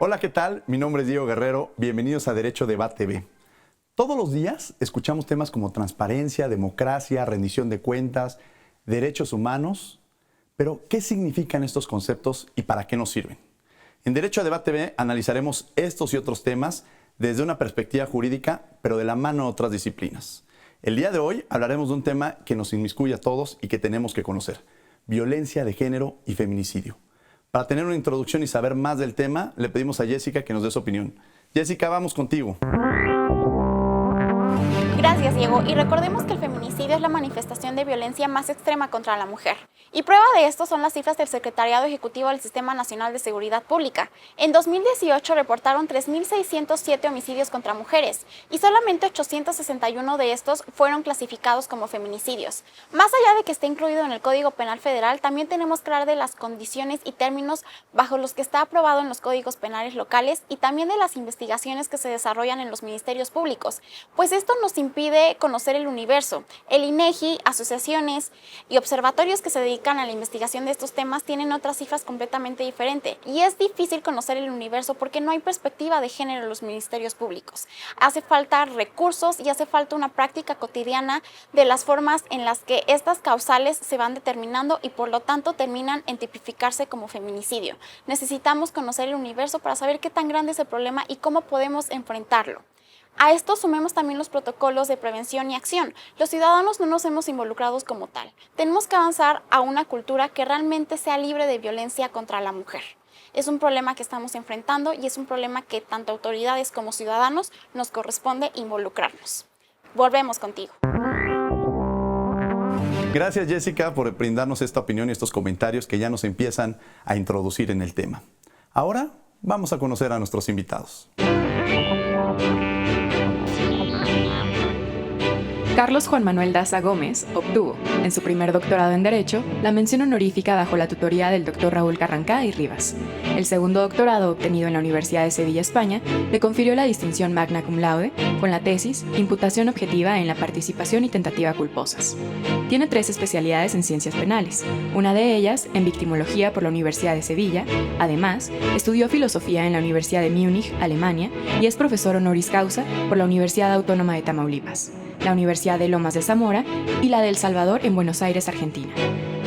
Hola, ¿qué tal? Mi nombre es Diego Guerrero. Bienvenidos a Derecho Debate TV. Todos los días escuchamos temas como transparencia, democracia, rendición de cuentas, derechos humanos. Pero, ¿qué significan estos conceptos y para qué nos sirven? En Derecho Debate TV analizaremos estos y otros temas desde una perspectiva jurídica, pero de la mano de otras disciplinas. El día de hoy hablaremos de un tema que nos inmiscuye a todos y que tenemos que conocer: violencia de género y feminicidio. Para tener una introducción y saber más del tema, le pedimos a Jessica que nos dé su opinión. Jessica, vamos contigo. Gracias, Diego. Y recordemos que el feminicidio es la manifestación de violencia más extrema contra la mujer. Y prueba de esto son las cifras del Secretariado Ejecutivo del Sistema Nacional de Seguridad Pública. En 2018 reportaron 3.607 homicidios contra mujeres y solamente 861 de estos fueron clasificados como feminicidios. Más allá de que esté incluido en el Código Penal Federal, también tenemos que hablar de las condiciones y términos bajo los que está aprobado en los códigos penales locales y también de las investigaciones que se desarrollan en los ministerios públicos, pues esto nos impide conocer el universo. El INEGI, asociaciones y observatorios que se dedican a la investigación de estos temas tienen otras cifras completamente diferentes y es difícil conocer el universo porque no hay perspectiva de género en los ministerios públicos. Hace falta recursos y hace falta una práctica cotidiana de las formas en las que estas causales se van determinando y por lo tanto terminan en tipificarse como feminicidio. Necesitamos conocer el universo para saber qué tan grande es el problema y cómo podemos enfrentarlo. A esto sumemos también los protocolos de prevención y acción. Los ciudadanos no nos hemos involucrado como tal. Tenemos que avanzar a una cultura que realmente sea libre de violencia contra la mujer. Es un problema que estamos enfrentando y es un problema que tanto autoridades como ciudadanos nos corresponde involucrarnos. Volvemos contigo. Gracias, Jessica, por brindarnos esta opinión y estos comentarios que ya nos empiezan a introducir en el tema. Ahora vamos a conocer a nuestros invitados. Carlos Juan Manuel Daza Gómez obtuvo, en su primer doctorado en Derecho, la mención honorífica bajo la tutoría del Dr. Raúl Carrancá y Rivas. El segundo doctorado, obtenido en la Universidad de Sevilla, España, le confirió la distinción magna cum laude con la tesis Imputación objetiva en la participación y tentativa culposas. Tiene 3 especialidades en ciencias penales, una de ellas en victimología por la Universidad de Sevilla. Además, estudió filosofía en la Universidad de Múnich, Alemania, y es profesor honoris causa por la Universidad Autónoma de Tamaulipas, la Universidad de Lomas de Zamora y la de El Salvador en Buenos Aires, Argentina.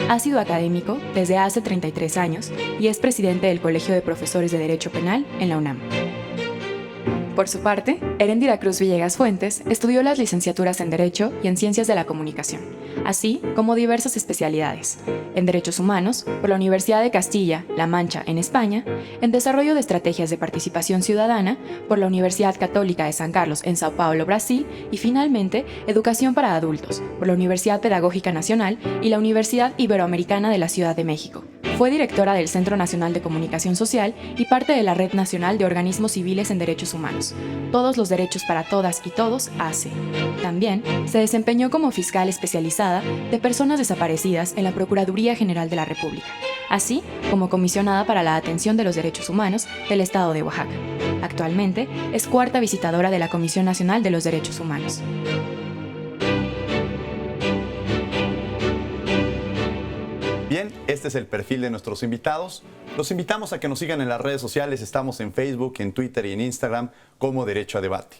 Ha sido académico desde hace 33 años y es presidente del Colegio de Profesores de Derecho Penal en la UNAM. Por su parte, Heréndira Cruz Villegas Fuentes estudió las licenciaturas en Derecho y en Ciencias de la Comunicación, así como diversas especialidades: en Derechos Humanos por la Universidad de Castilla-La Mancha en España, en Desarrollo de Estrategias de Participación Ciudadana por la Universidad Católica de San Carlos en Sao Paulo, Brasil, y finalmente Educación para Adultos por la Universidad Pedagógica Nacional y la Universidad Iberoamericana de la Ciudad de México. Fue directora del Centro Nacional de Comunicación Social y parte de la Red Nacional de Organismos Civiles en Derechos Humanos, Todos los Derechos para Todas y Todos, ACE. También se desempeñó como fiscal especializada de personas desaparecidas en la Procuraduría General de la República, así como comisionada para la atención de los derechos humanos del Estado de Oaxaca. Actualmente es 4ª visitadora de la Comisión Nacional de los Derechos Humanos. Bien, este es el perfil de nuestros invitados. Los invitamos a que nos sigan en las redes sociales. Estamos en Facebook, en Twitter y en Instagram como Derecho a Debate.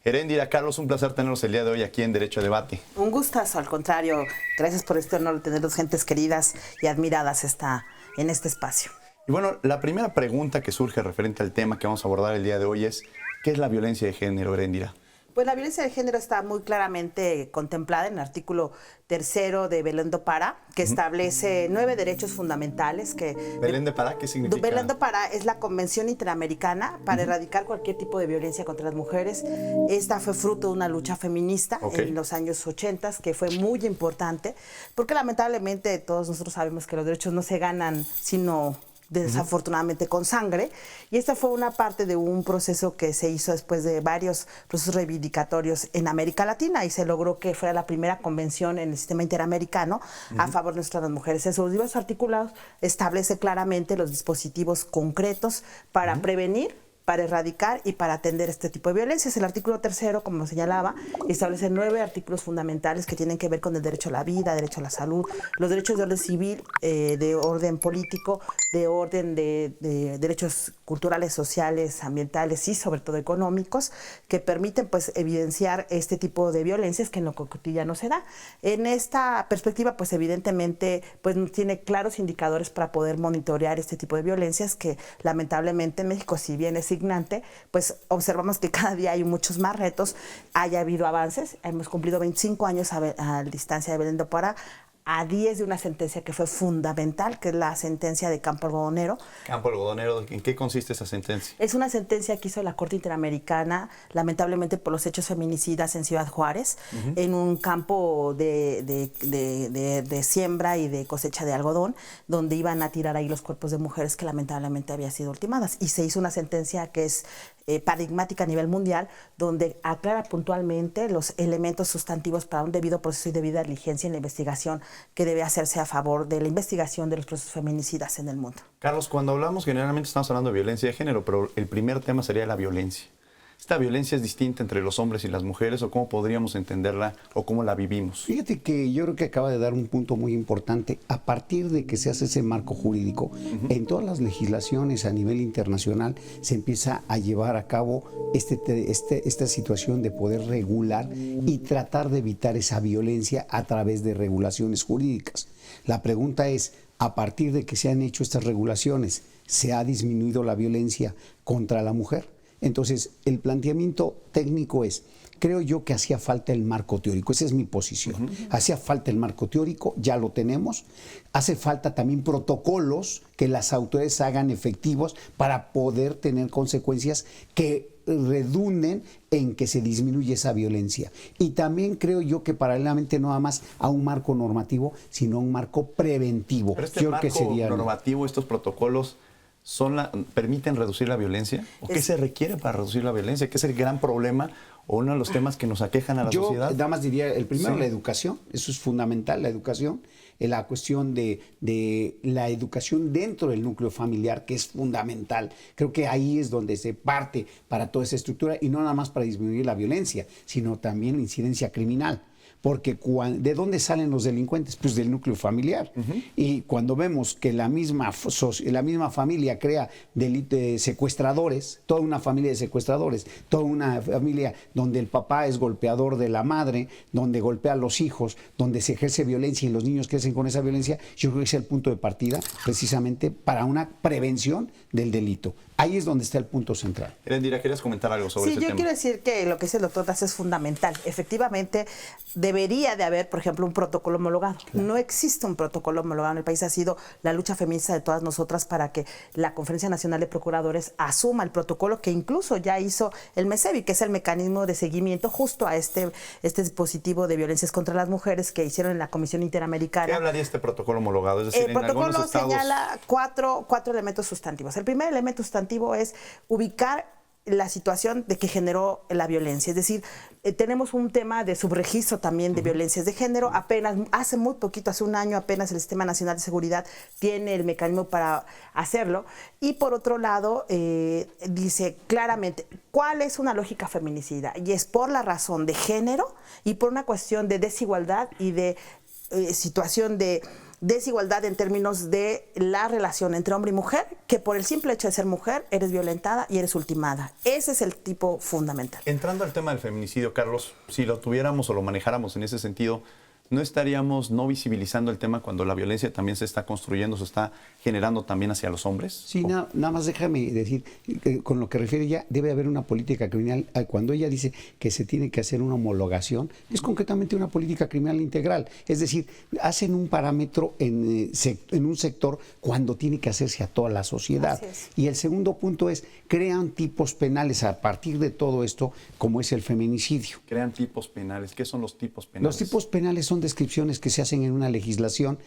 Heréndira, Carlos, un placer tenerlos el día de hoy aquí en Derecho a Debate. Un gustazo, al contrario. Gracias por este honor de tenerlos, gentes queridas y admiradas en este espacio. Y bueno, la primera pregunta que surge referente al tema que vamos a abordar el día de hoy es: ¿qué es la violencia de género, Heréndira? Pues la violencia de género está muy claramente contemplada en el artículo 3 de Belén do Pará, que establece 9 derechos fundamentales. ¿Belén do Pará qué significa? Belén do Pará es la Convención Interamericana para erradicar cualquier tipo de violencia contra las mujeres. Esta fue fruto de una lucha feminista en los años 80, que fue muy importante, porque lamentablemente todos nosotros sabemos que los derechos no se ganan sino desafortunadamente con sangre, y esta fue una parte de un proceso que se hizo después de varios procesos reivindicatorios en América Latina, y se logró que fuera la primera convención en el sistema interamericano a favor de nuestras mujeres. En sus diversos articulados establece claramente los dispositivos concretos para prevenir, para erradicar y para atender este tipo de violencias. El artículo 3, como señalaba, establece 9 artículos fundamentales que tienen que ver con el derecho a la vida, derecho a la salud, los derechos de orden civil, de orden político, de orden de derechos culturales, sociales, ambientales y sobre todo económicos, que permiten pues evidenciar este tipo de violencias que en lo cotidiano se da. En esta perspectiva, pues evidentemente pues tiene claros indicadores para poder monitorear este tipo de violencias que lamentablemente en México, si bien es indignante, pues observamos que cada día hay muchos más retos, haya habido avances, hemos cumplido 25 años a distancia de Belén do Pará, a 10 de una sentencia que fue fundamental, que es la sentencia de Campo Algodonero. Campo Algodonero, ¿en qué consiste esa sentencia? Es una sentencia que hizo la Corte Interamericana, lamentablemente por los hechos feminicidas en Ciudad Juárez, en un campo de siembra y de cosecha de algodón, donde iban a tirar ahí los cuerpos de mujeres que lamentablemente habían sido ultimadas. Y se hizo una sentencia que es paradigmática a nivel mundial, donde aclara puntualmente los elementos sustantivos para un debido proceso y debida diligencia en la investigación que debe hacerse a favor de la investigación de los procesos feminicidas en el mundo. Carlos, cuando hablamos generalmente estamos hablando de violencia de género, pero el primer tema sería la violencia. ¿Esta violencia es distinta entre los hombres y las mujeres o cómo podríamos entenderla o cómo la vivimos? Fíjate que yo creo que acaba de dar un punto muy importante. A partir de que se hace ese marco jurídico, en todas las legislaciones a nivel internacional se empieza a llevar a cabo esta situación de poder regular y tratar de evitar esa violencia a través de regulaciones jurídicas. La pregunta es, a partir de que se han hecho estas regulaciones, ¿se ha disminuido la violencia contra la mujer? Entonces, el planteamiento técnico es, creo yo que hacía falta el marco teórico, esa es mi posición. Hacía falta el marco teórico, ya lo tenemos. Hace falta también protocolos que las autoridades hagan efectivos para poder tener consecuencias que redunden en que se disminuye esa violencia. Y también creo yo que paralelamente no nada más a un marco normativo, sino a un marco preventivo. Pero este marco normativo, estos protocolos, ¿permiten reducir la violencia? ¿O qué se requiere para reducir la violencia? ¿Qué es el gran problema o uno de los temas que nos aquejan a la sociedad? Yo nada más diría, el primero, la educación. Eso es fundamental, la educación. La cuestión de la educación dentro del núcleo familiar, que es fundamental. Creo que ahí es donde se parte para toda esa estructura y no nada más para disminuir la violencia, sino también la incidencia criminal. Porque ¿de dónde salen los delincuentes? Pues del núcleo familiar. Y cuando vemos que la misma familia crea secuestradores, toda una familia de secuestradores, toda una familia donde el papá es golpeador de la madre, donde golpea a los hijos, donde se ejerce violencia y los niños crecen con esa violencia, yo creo que ese es el punto de partida precisamente para una prevención del delito. Ahí es donde está el punto central. Erendira, ¿querías comentar algo sobre ese tema? Sí, yo quiero decir que lo que dice el doctor Das es fundamental. Efectivamente, debería de haber, por ejemplo, un protocolo homologado. Claro. No existe un protocolo homologado en el país. Ha sido la lucha feminista de todas nosotras para que la Conferencia Nacional de Procuradores asuma el protocolo que incluso ya hizo el MESEVI, que es el mecanismo de seguimiento justo a este dispositivo de violencias contra las mujeres que hicieron en la Comisión Interamericana. ¿Qué hablaría este protocolo homologado? Es decir, el protocolo señala cuatro elementos sustantivos. El primer elemento sustantivo es ubicar la situación de que generó la violencia. Es decir, tenemos un tema de subregistro también de violencias de género. Apenas, hace muy poquito, hace un año apenas el Sistema Nacional de Seguridad tiene el mecanismo para hacerlo. Y por otro lado, dice claramente cuál es una lógica feminicida. Y es por la razón de género y por una cuestión de desigualdad y de situación de desigualdad en términos de la relación entre hombre y mujer, que por el simple hecho de ser mujer eres violentada y eres ultimada. Ese es el tipo fundamental. Entrando al tema del feminicidio, Carlos, si lo tuviéramos o lo manejáramos en ese sentido, ¿no estaríamos no visibilizando el tema cuando la violencia también se está construyendo, se está generando también hacia los hombres? Sí, nada más déjame decir, que con lo que refiere ella, debe haber una política criminal. Cuando ella dice que se tiene que hacer una homologación, es concretamente una política criminal integral. Es decir, hacen un parámetro en un sector cuando tiene que hacerse a toda la sociedad. Y el segundo punto es, crean tipos penales a partir de todo esto, como es el feminicidio. Crean tipos penales. ¿Qué son los tipos penales? Los tipos penales son descripciones que se hacen en una legislación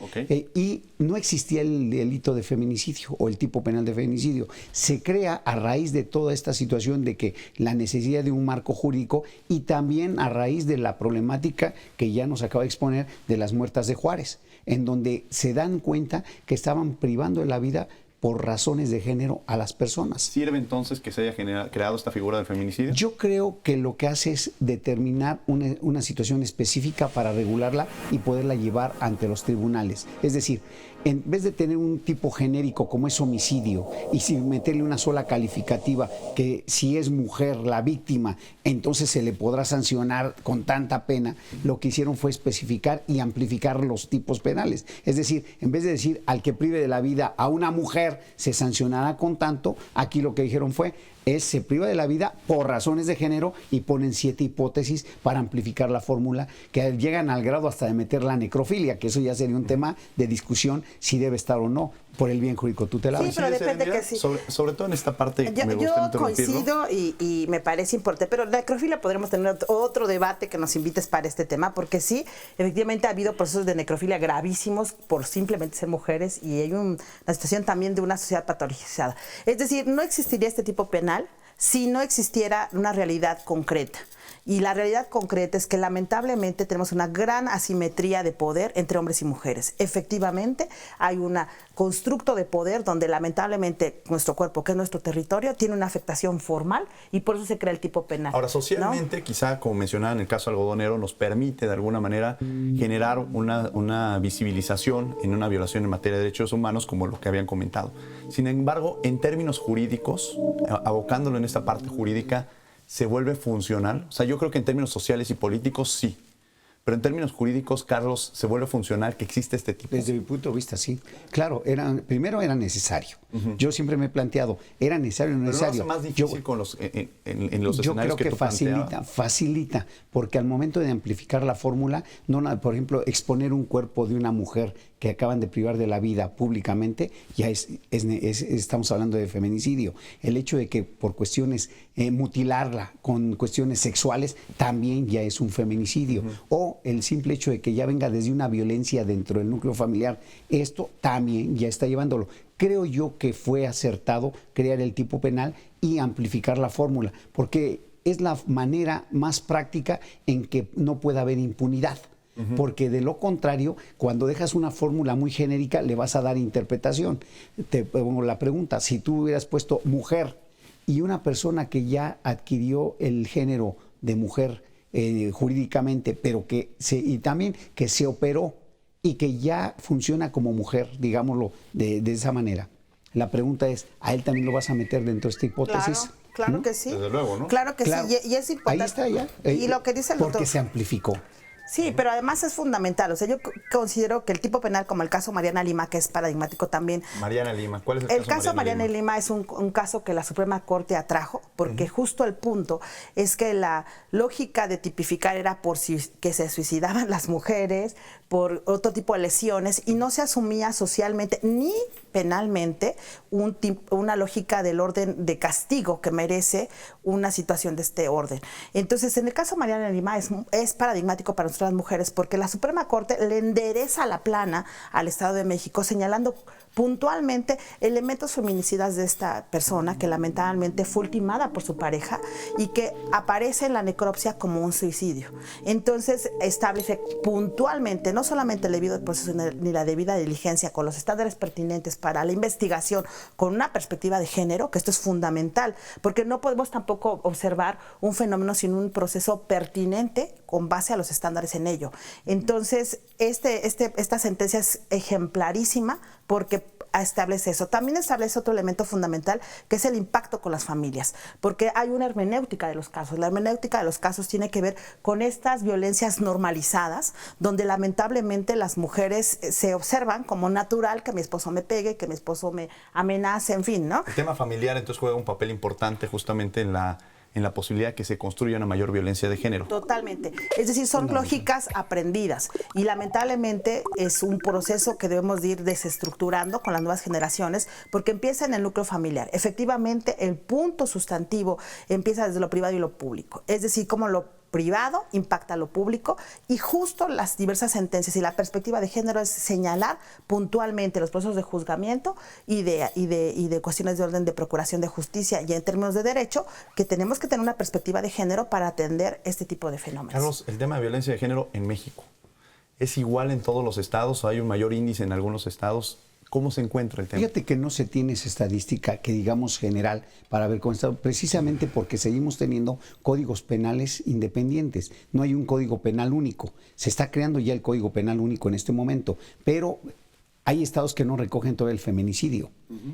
y no existía el delito de feminicidio o el tipo penal de feminicidio. Se crea a raíz de toda esta situación de que la necesidad de un marco jurídico y también a raíz de la problemática que ya nos acaba de exponer de las muertas de Juárez, en donde se dan cuenta que estaban privando de la vida por razones de género a las personas. ¿Sirve entonces que se haya creado esta figura del feminicidio? Yo creo que lo que hace es determinar una situación específica para regularla y poderla llevar ante los tribunales. Es decir, en vez de tener un tipo genérico como es homicidio y sin meterle una sola calificativa, que si es mujer la víctima, entonces se le podrá sancionar con tanta pena, lo que hicieron fue especificar y amplificar los tipos penales. Es decir, en vez de decir al que prive de la vida a una mujer se sancionará con tanto, aquí lo que dijeron fue se priva de la vida por razones de género y ponen 7 hipótesis para amplificar la fórmula, que llegan al grado hasta de meter la necrofilia, que eso ya sería un tema de discusión si debe estar o no por el bien jurídico tutelado. Sí, pero depende que sí. Sobre todo en esta parte yo, me gusta yo coincido y me parece importante, pero la necrofilia podremos tener otro debate que nos invites para este tema, porque sí, efectivamente ha habido procesos de necrofilia gravísimos por simplemente ser mujeres y hay una situación también de una sociedad patologizada. Es decir, no existiría este tipo penal si no existiera una realidad concreta. Y la realidad concreta es que lamentablemente tenemos una gran asimetría de poder entre hombres y mujeres. Efectivamente, hay un constructo de poder donde lamentablemente nuestro cuerpo, que es nuestro territorio, tiene una afectación formal y por eso se crea el tipo penal. Ahora, socialmente, ¿no? Quizá, como mencionaba en el caso algodonero, nos permite de alguna manera generar una visibilización en una violación en materia de derechos humanos, como lo que habían comentado. Sin embargo, en términos jurídicos, abocándolo en esta parte jurídica, ¿se vuelve funcional? O sea, yo creo que en términos sociales y políticos sí, pero en términos jurídicos, Carlos, ¿se vuelve funcional que existe este tipo? Desde mi punto de vista, sí. Claro, primero era necesario. Yo siempre me he planteado, era necesario o no necesario. Pero no hace más difícil en los escenarios que tú facilita, porque al momento de amplificar la fórmula, por ejemplo, exponer un cuerpo de una mujer que acaban de privar de la vida públicamente, ya estamos hablando de feminicidio. El hecho de que por cuestiones mutilarla con cuestiones sexuales también ya es un feminicidio. O el simple hecho de que ya venga desde una violencia dentro del núcleo familiar, esto también ya está llevándolo. Creo yo que fue acertado crear el tipo penal y amplificar la fórmula, porque es la manera más práctica en que no pueda haber impunidad. Porque de lo contrario, cuando dejas una fórmula muy genérica, le vas a dar interpretación. Te pongo la pregunta, si tú hubieras puesto mujer y una persona que ya adquirió el género de mujer jurídicamente, pero y también que se operó y que ya funciona como mujer, digámoslo de esa manera. La pregunta es, ¿a él también lo vas a meter dentro de esta hipótesis? Claro que sí. Desde luego, ¿no? Claro que sí, y es importante. Ahí está ya. Y lo que dice el doctor. Porque se amplificó. Sí, pero además es fundamental. O sea, yo considero que el tipo penal, como el caso Mariana Lima, que es paradigmático también. Mariana Lima, ¿cuál es el caso Mariana Lima? Es un caso que la Suprema Corte atrajo, porque justo el punto es que la lógica de tipificar era que se suicidaban las mujeres por otro tipo de lesiones y no se asumía socialmente ni penalmente una lógica del orden de castigo que merece una situación de este orden. Entonces, en el caso Mariana Lima es paradigmático para nosotras mujeres porque la Suprema Corte le endereza la plana al Estado de México señalando puntualmente elementos feminicidas de esta persona que lamentablemente fue ultimada por su pareja y que aparece en la necropsia como un suicidio. Entonces establece puntualmente no solamente el debido proceso ni la debida diligencia con los estándares pertinentes para la investigación con una perspectiva de género, que esto es fundamental, porque no podemos tampoco observar un fenómeno sin un proceso pertinente con base a los estándares en ello. Entonces, esta sentencia es ejemplarísima porque establece eso. También establece otro elemento fundamental que es el impacto con las familias, porque hay una hermenéutica de los casos. La hermenéutica de los casos tiene que ver con estas violencias normalizadas, donde lamentablemente las mujeres se observan como natural que mi esposo me pegue, que mi esposo me amenace, en fin, ¿no? El tema familiar entonces juega un papel importante justamente en la posibilidad de que se construya una mayor violencia de género. Totalmente. Es decir, son lógicas aprendidas y lamentablemente es un proceso que debemos de ir desestructurando con las nuevas generaciones porque empieza en el núcleo familiar. Efectivamente, el punto sustantivo empieza desde lo privado y lo público. Es decir, cómo lo privado impacta a lo público y justo las diversas sentencias y la perspectiva de género es señalar puntualmente los procesos de juzgamiento y de cuestiones de orden de procuración de justicia y en términos de derecho que tenemos que tener una perspectiva de género para atender este tipo de fenómenos. Carlos, el tema de violencia de género en México, ¿es igual en todos los estados o hay un mayor índice en algunos estados? ¿Cómo se encuentra el tema? Fíjate que no se tiene esa estadística que digamos general para ver cómo está, precisamente porque seguimos teniendo códigos penales independientes. No hay un código penal único. Se está creando ya el código penal único en este momento, pero hay estados que no recogen todo el feminicidio.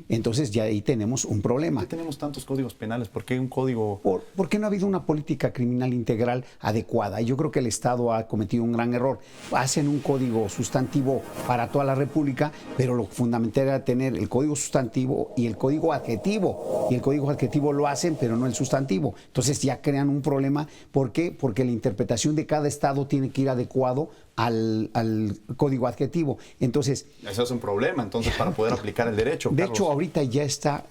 Entonces ya ahí tenemos un problema. ¿Por qué tenemos tantos códigos penales? ¿Por qué un código...? Porque no ha habido una política criminal integral adecuada. Y yo creo que el Estado ha cometido un gran error. Hacen un código sustantivo para toda la República, pero lo fundamental era tener el código sustantivo y el código adjetivo. Y el código adjetivo lo hacen, pero no el sustantivo. Entonces ya crean un problema. ¿Por qué? Porque la interpretación de cada Estado tiene que ir adecuado al código adjetivo. Entonces... Eso es un problema, entonces, para poder aplicar el derecho. De hecho, ahorita ya está,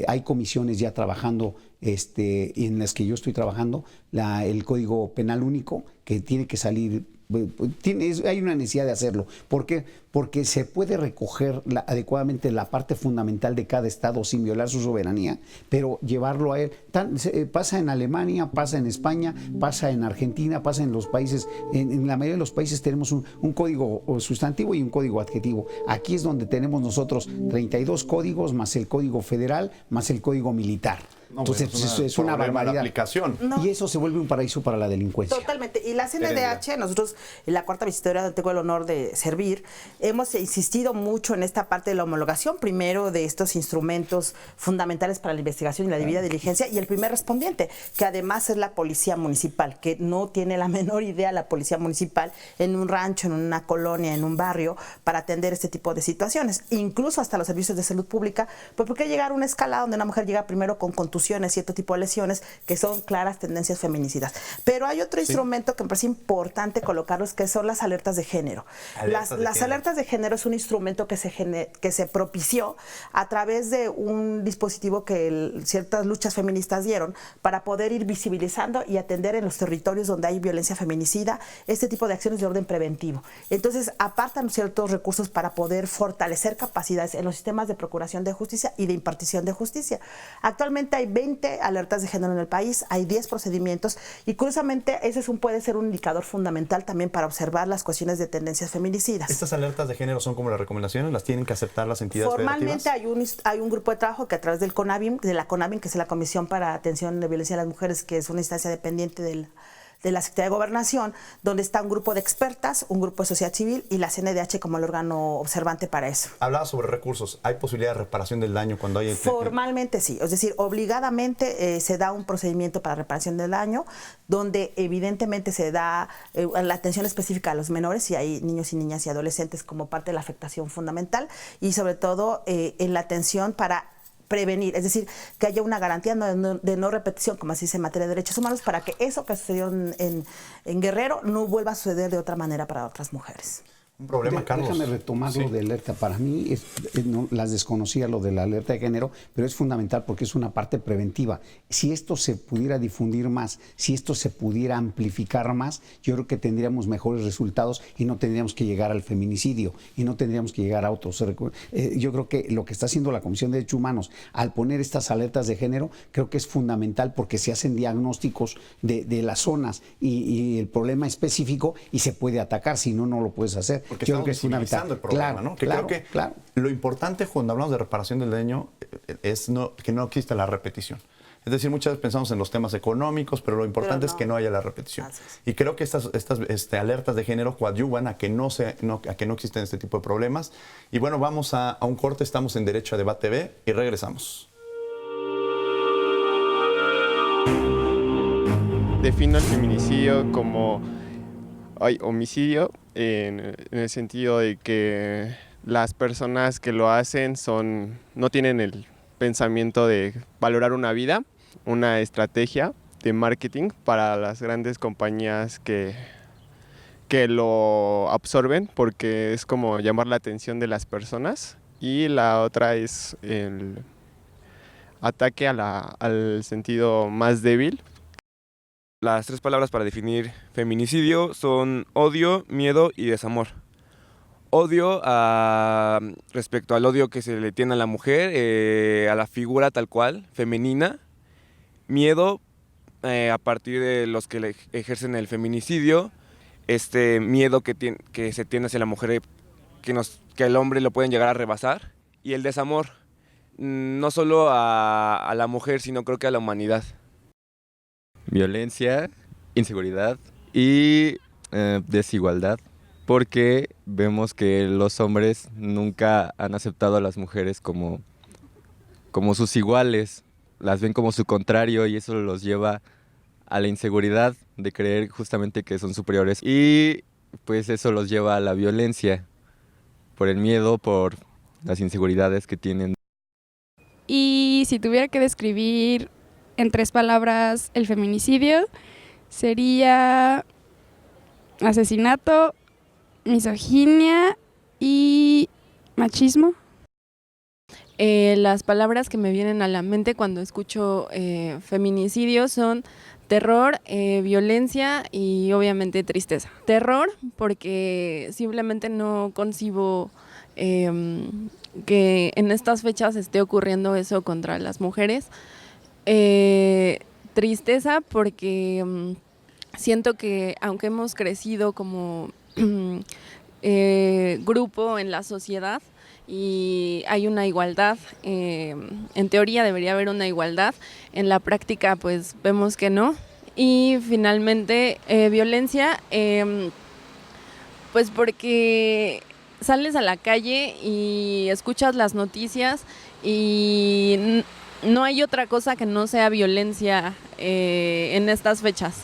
hay comisiones ya trabajando, en las que yo estoy trabajando, el Código Penal Único, que tiene que salir, hay una necesidad de hacerlo. ¿Por qué? Porque se puede recoger adecuadamente la parte fundamental de cada Estado sin violar su soberanía, pero llevarlo a él. Pasa en Alemania, pasa en España, pasa en Argentina, pasa en los países, en la mayoría de los países tenemos un código sustantivo y un código adjetivo. Aquí es donde tenemos nosotros 32 códigos, más el código federal, más el código militar. No, entonces es una barbaridad. Aplicación. No. Y eso se vuelve un paraíso para la delincuencia. Totalmente. Y la CNDH, nosotros en la cuarta visitoria donde tengo el honor de servir, hemos insistido mucho en esta parte de la homologación, primero de estos instrumentos fundamentales para la investigación y la debida diligencia, y el primer respondiente, que además es la policía municipal, que no tiene la menor idea la policía municipal en un rancho, en una colonia, en un barrio, para atender este tipo de situaciones. Incluso hasta los servicios de salud pública, pues ¿por qué llegar a una escala donde una mujer llega primero con contusiones, cierto tipo de lesiones que son claras tendencias feminicidas? Pero hay otro instrumento que me parece importante colocarlos, que son las alertas de género. Las alertas de género es un instrumento que se propició a través de un dispositivo que ciertas luchas feministas dieron para poder ir visibilizando y atender en los territorios donde hay violencia feminicida este tipo de acciones de orden preventivo. Entonces apartan ciertos recursos para poder fortalecer capacidades en los sistemas de procuración de justicia y de impartición de justicia. Actualmente hay 20 alertas de género en el país, hay 10 procedimientos y curiosamente ese puede ser un indicador fundamental también para observar las cuestiones de tendencias feminicidas. ¿Estas alertas de género son como las recomendaciones? ¿Las tienen que aceptar las entidades Formalmente federativas? hay un grupo de trabajo que a través del CONAVIM, de la CONAVIM, que es la Comisión para Atención de Violencia a las Mujeres, que es una instancia dependiente de la Secretaría de Gobernación, donde está un grupo de expertas, un grupo de sociedad civil y la CNDH como el órgano observante para eso. Hablaba sobre recursos. ¿Hay posibilidad de reparación del daño cuando hay...? Formalmente sí, es decir, obligadamente se da un procedimiento para reparación del daño, donde evidentemente se da la atención específica a los menores, si hay niños y niñas y adolescentes como parte de la afectación fundamental, y sobre todo en la atención para prevenir, es decir, que haya una garantía de no repetición, como se dice en materia de derechos humanos, para que eso que sucedió en Guerrero no vuelva a suceder de otra manera para otras mujeres. Un problema, Carlos. Déjame retomar lo de alerta. Para mí, no, las desconocía lo de la alerta de género, pero es fundamental porque es una parte preventiva. Si esto se pudiera difundir más, si esto se pudiera amplificar más, yo creo que tendríamos mejores resultados y no tendríamos que llegar al feminicidio y no tendríamos que llegar a otros. Yo creo que lo que está haciendo la Comisión de Derechos Humanos al poner estas alertas de género, creo que es fundamental porque se hacen diagnósticos de las zonas y el problema específico y se puede atacar, si no, no lo puedes hacer. Porque yo estamos creo que es visibilizando el problema, ¿no? Que creo que lo importante cuando hablamos de reparación del daño es que no exista la repetición. Es decir, muchas veces pensamos en los temas económicos, pero lo importante es que no haya la repetición. Y creo que estas alertas de género coadyuvan a que no existen este tipo de problemas. Y bueno, vamos a un corte, estamos en Derecho a Debate B y regresamos. Defino el feminicidio como homicidio en el sentido de que las personas que lo hacen no tienen el pensamiento de valorar una vida, una estrategia de marketing para las grandes compañías que lo absorben, porque es como llamar la atención de las personas. Y la otra es el ataque al sentido más débil. Las tres palabras para definir feminicidio son odio, miedo y desamor. Odio respecto al odio que se le tiene a la mujer, a la figura tal cual, femenina. Miedo a partir de los que ejercen el feminicidio. Este miedo que se tiene hacia la mujer, que el hombre lo pueden llegar a rebasar. y el desamor, no solo a la mujer, sino creo que a la humanidad. Violencia, inseguridad y desigualdad, porque vemos que los hombres nunca han aceptado a las mujeres como sus iguales, las ven como su contrario y eso los lleva a la inseguridad de creer justamente que son superiores y pues eso los lleva a la violencia, por el miedo, por las inseguridades que tienen. Y si tuviera que describir en 3 palabras el feminicidio, sería asesinato, misoginia y machismo. Las palabras que me vienen a la mente cuando escucho feminicidio son terror, violencia y obviamente tristeza. Terror porque simplemente no concibo que en estas fechas esté ocurriendo eso contra las mujeres. Tristeza porque siento que aunque hemos crecido como grupo en la sociedad y hay una igualdad, en teoría debería haber una igualdad, en la práctica pues vemos que no. Y finalmente violencia, pues porque sales a la calle y escuchas las noticias y no hay otra cosa que no sea violencia en estas fechas.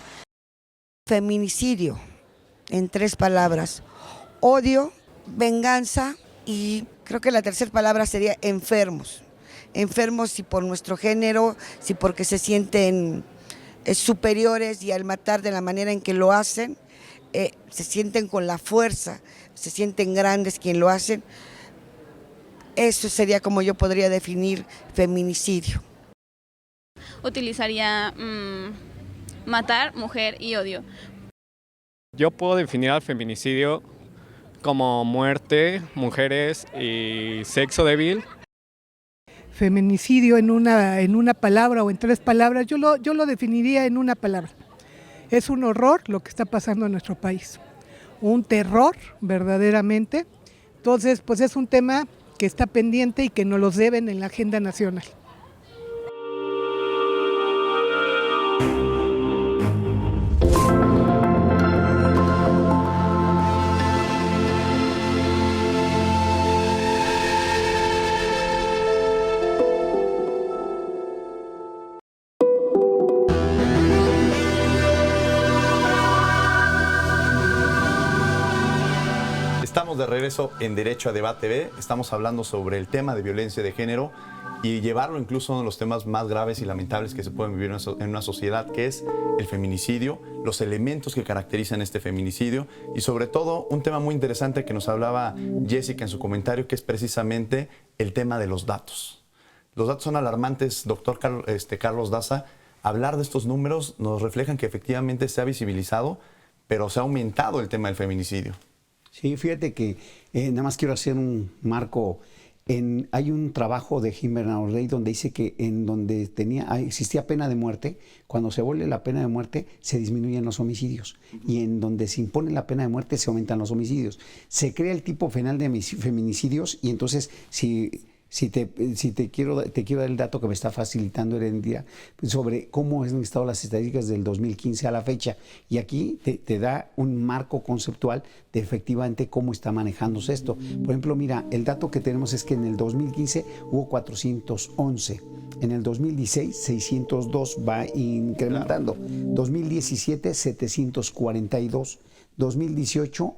Feminicidio, en 3 palabras: odio, venganza y creo que la 3ª palabra sería enfermos. Enfermos si por nuestro género, si porque se sienten superiores y al matar de la manera en que lo hacen, se sienten con la fuerza, se sienten grandes quien lo hacen. Eso sería como yo podría definir feminicidio. Utilizaría matar, mujer y odio. Yo puedo definir al feminicidio como muerte, mujeres y sexo débil. Feminicidio en una palabra o en 3 palabras, yo lo definiría en una palabra. Es un horror lo que está pasando en nuestro país, un terror verdaderamente. Entonces, pues es un tema que está pendiente y que nos los deben en la agenda nacional. Estamos de regreso en Derecho a Debate B. Estamos hablando sobre el tema de violencia de género y llevarlo incluso a uno de los temas más graves y lamentables que se pueden vivir en una sociedad, que es el feminicidio, los elementos que caracterizan este feminicidio y sobre todo un tema muy interesante que nos hablaba Jessica en su comentario, que es precisamente el tema de los datos. Los datos son alarmantes, doctor Carlos Daza. Hablar de estos números nos reflejan que efectivamente se ha visibilizado, pero se ha aumentado el tema del feminicidio. Sí, fíjate que nada más quiero hacer un marco. Hay un trabajo de Jim Bernard-Lee donde dice que en donde existía pena de muerte, cuando se abole la pena de muerte se disminuyen los homicidios y en donde se impone la pena de muerte se aumentan los homicidios. Se crea el tipo penal de feminicidios y entonces te quiero dar el dato que me está facilitando Herendia sobre cómo han estado las estadísticas del 2015 a la fecha. Y aquí te da un marco conceptual de efectivamente cómo está manejándose esto. Por ejemplo, mira, el dato que tenemos es que en el 2015 hubo 411. En el 2016, 602, va incrementando. 2017, 742. 2018,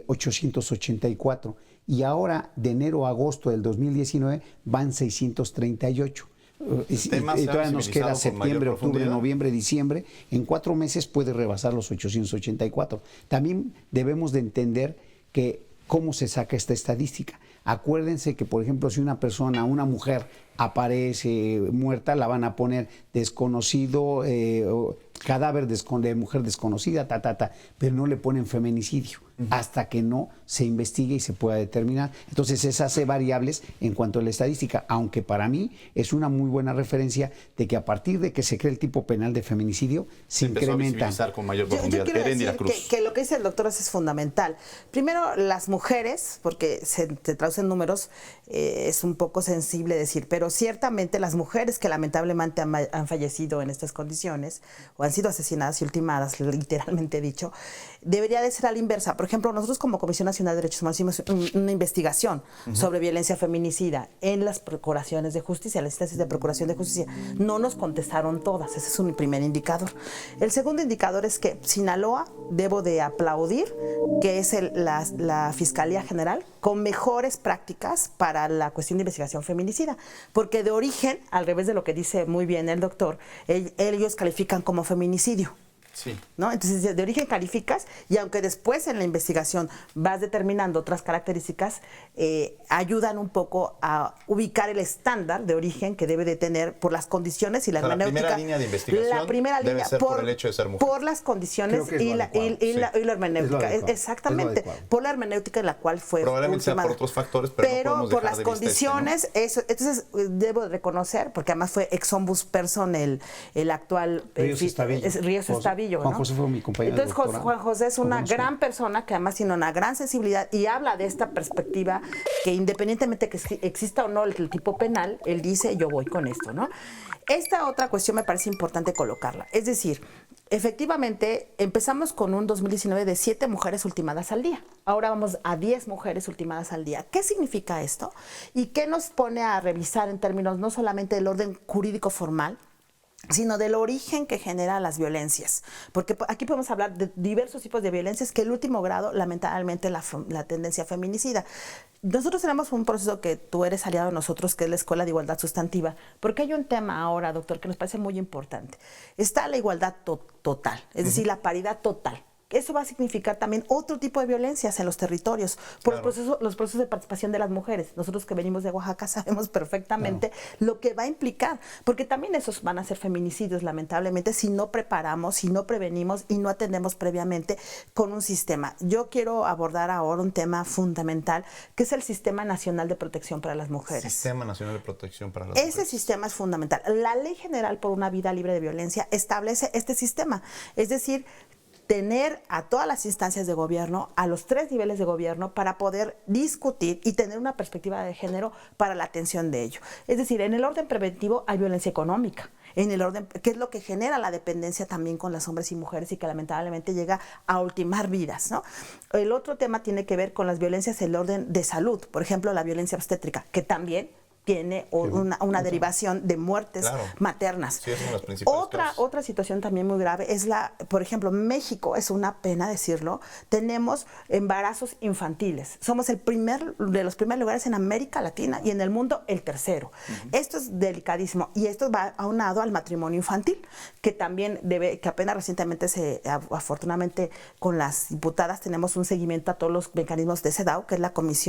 884. Y ahora, de enero a agosto del 2019, van 638. Y todavía nos queda septiembre, octubre, noviembre, diciembre. En 4 meses puede rebasar los 884. También debemos de entender que cómo se saca esta estadística. Acuérdense que, por ejemplo, si una mujer aparece muerta, la van a poner cadáver de mujer desconocida, pero no le ponen feminicidio. hasta que no se investigue y se pueda determinar. Entonces, esas hace variables en cuanto a la estadística, aunque para mí es una muy buena referencia de que a partir de que se crea el tipo penal de feminicidio, se incrementa. Con mayor profundidad. Yo quiero decir que lo que dice el doctor es fundamental. Primero, las mujeres, porque se traducen números, es un poco sensible decir, pero ciertamente las mujeres que lamentablemente han fallecido en estas condiciones o han sido asesinadas y ultimadas, literalmente dicho, debería de ser a la inversa. Por ejemplo, nosotros como Comisión Nacional de Derechos Humanos hicimos una investigación sobre violencia feminicida en las procuraciones de justicia, las instancias de procuración de justicia. No nos contestaron todas, ese es un primer indicador. El segundo indicador es que Sinaloa, debo de aplaudir, que es la Fiscalía General, con mejores prácticas para la cuestión de investigación feminicida, porque de origen, al revés de lo que dice muy bien el doctor, ellos califican como feminicidio. Sí. ¿No? Entonces, de origen calificas y aunque después en la investigación vas determinando otras características, ayudan un poco a ubicar el estándar de origen que debe de tener por las condiciones y la hermenéutica. La primera línea de investigación la primera debe línea, ser por el hecho de ser mujer. Por las condiciones y la hermenéutica. Exactamente. Por la hermenéutica en la cual fue probablemente sea por otros factores, pero no por las condiciones, eso, entonces debo reconocer, porque además fue ex ombus person el actual Ríos Estavillo. Juan José fue mi compañero. Entonces Juan José es una gran persona que además tiene una gran sensibilidad y habla de esta perspectiva que independientemente que exista o no el tipo penal, él dice yo voy con esto, ¿no? Esta otra cuestión me parece importante colocarla. Es decir, efectivamente empezamos con un 2019 de 7 mujeres ultimadas al día. Ahora vamos a 10 mujeres ultimadas al día. ¿Qué significa esto? ¿Y qué nos pone a revisar en términos no solamente del orden jurídico formal, sino del origen que genera las violencias? Porque aquí podemos hablar de diversos tipos de violencias, que el último grado, lamentablemente, la tendencia feminicida. Nosotros tenemos un proceso que tú eres aliado de nosotros, que es la Escuela de Igualdad Sustantiva, porque hay un tema ahora, doctor, que nos parece muy importante. Está la igualdad total, es decir, la paridad total. Eso va a significar también otro tipo de violencias en los territorios, por los procesos de participación de las mujeres. Nosotros que venimos de Oaxaca sabemos perfectamente lo que va a implicar, porque también esos van a ser feminicidios, lamentablemente, si no preparamos, si no prevenimos y no atendemos previamente con un sistema. Yo quiero abordar ahora un tema fundamental, que es el Sistema Nacional de Protección para las Mujeres. Sistema Nacional de Protección para las Mujeres. Ese sistema es fundamental. La Ley General por una Vida Libre de Violencia establece este sistema, es decir, tener a todas las instancias de gobierno, a los 3 niveles de gobierno, para poder discutir y tener una perspectiva de género para la atención de ello. Es decir, en el orden preventivo hay violencia económica, en el orden, que es lo que genera la dependencia también con los hombres y mujeres y que lamentablemente llega a ultimar vidas, ¿no? El otro tema tiene que ver con las violencias en el orden de salud, por ejemplo, la violencia obstétrica, que también tiene una derivación de muertes maternas. Sí, son las principales otra situación también muy grave es por ejemplo, México, es una pena decirlo, tenemos embarazos infantiles. Somos de los primeros lugares en América Latina y en el mundo el tercero. Esto es delicadísimo y esto va aunado al matrimonio infantil, que también que apenas recientemente afortunadamente con las diputadas tenemos un seguimiento a todos los mecanismos de CEDAW, que es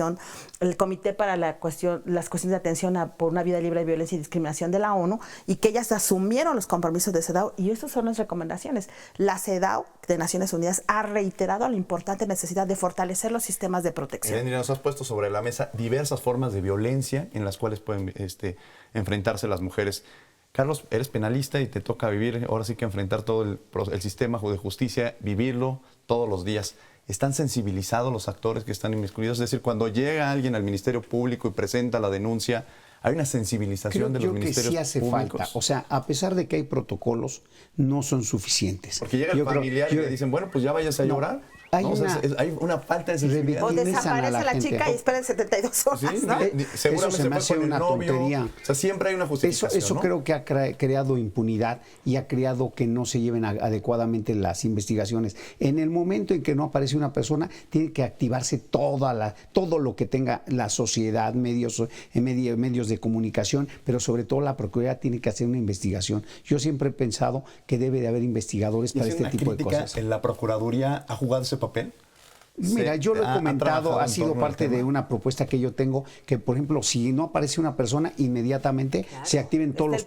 el Comité para las cuestiones de atención por una vida libre de violencia y discriminación de la ONU, y que ellas asumieron los compromisos de CEDAW, y estas son las recomendaciones. La CEDAW de Naciones Unidas ha reiterado la importante necesidad de fortalecer los sistemas de protección. Nos has puesto sobre la mesa diversas formas de violencia en las cuales pueden enfrentarse las mujeres. Carlos, eres penalista y te toca vivir, ahora sí que enfrentar todo el sistema de justicia, vivirlo todos los días. ¿Están sensibilizados los actores que están inmiscuidos? Es decir, cuando llega alguien al Ministerio Público y presenta la denuncia, ¿hay una sensibilización de los ministerios públicos? Creo que sí hace falta. O sea, a pesar de que hay protocolos, no son suficientes. Porque llega el familiar y le dicen, bueno, pues ya vayas a llorar. Hay una falta de sensibilidad. O desaparece la chica y esperen 72 horas, sí, ¿no? Seguramente eso se me hace una tontería. O sea, siempre hay una justificación, Eso ¿no? creo que ha creado impunidad y ha creado que no se lleven adecuadamente las investigaciones. En el momento en que no aparece una persona, tiene que activarse todo lo que tenga la sociedad, medios de comunicación, pero sobre todo la Procuraduría tiene que hacer una investigación. Yo siempre he pensado que debe de haber investigadores para este tipo de cosas. ¿La Procuraduría ha jugado ese papel? Mira, yo lo he comentado, ha sido parte de una propuesta que yo tengo, que por ejemplo, si no aparece una persona, inmediatamente se activen todos los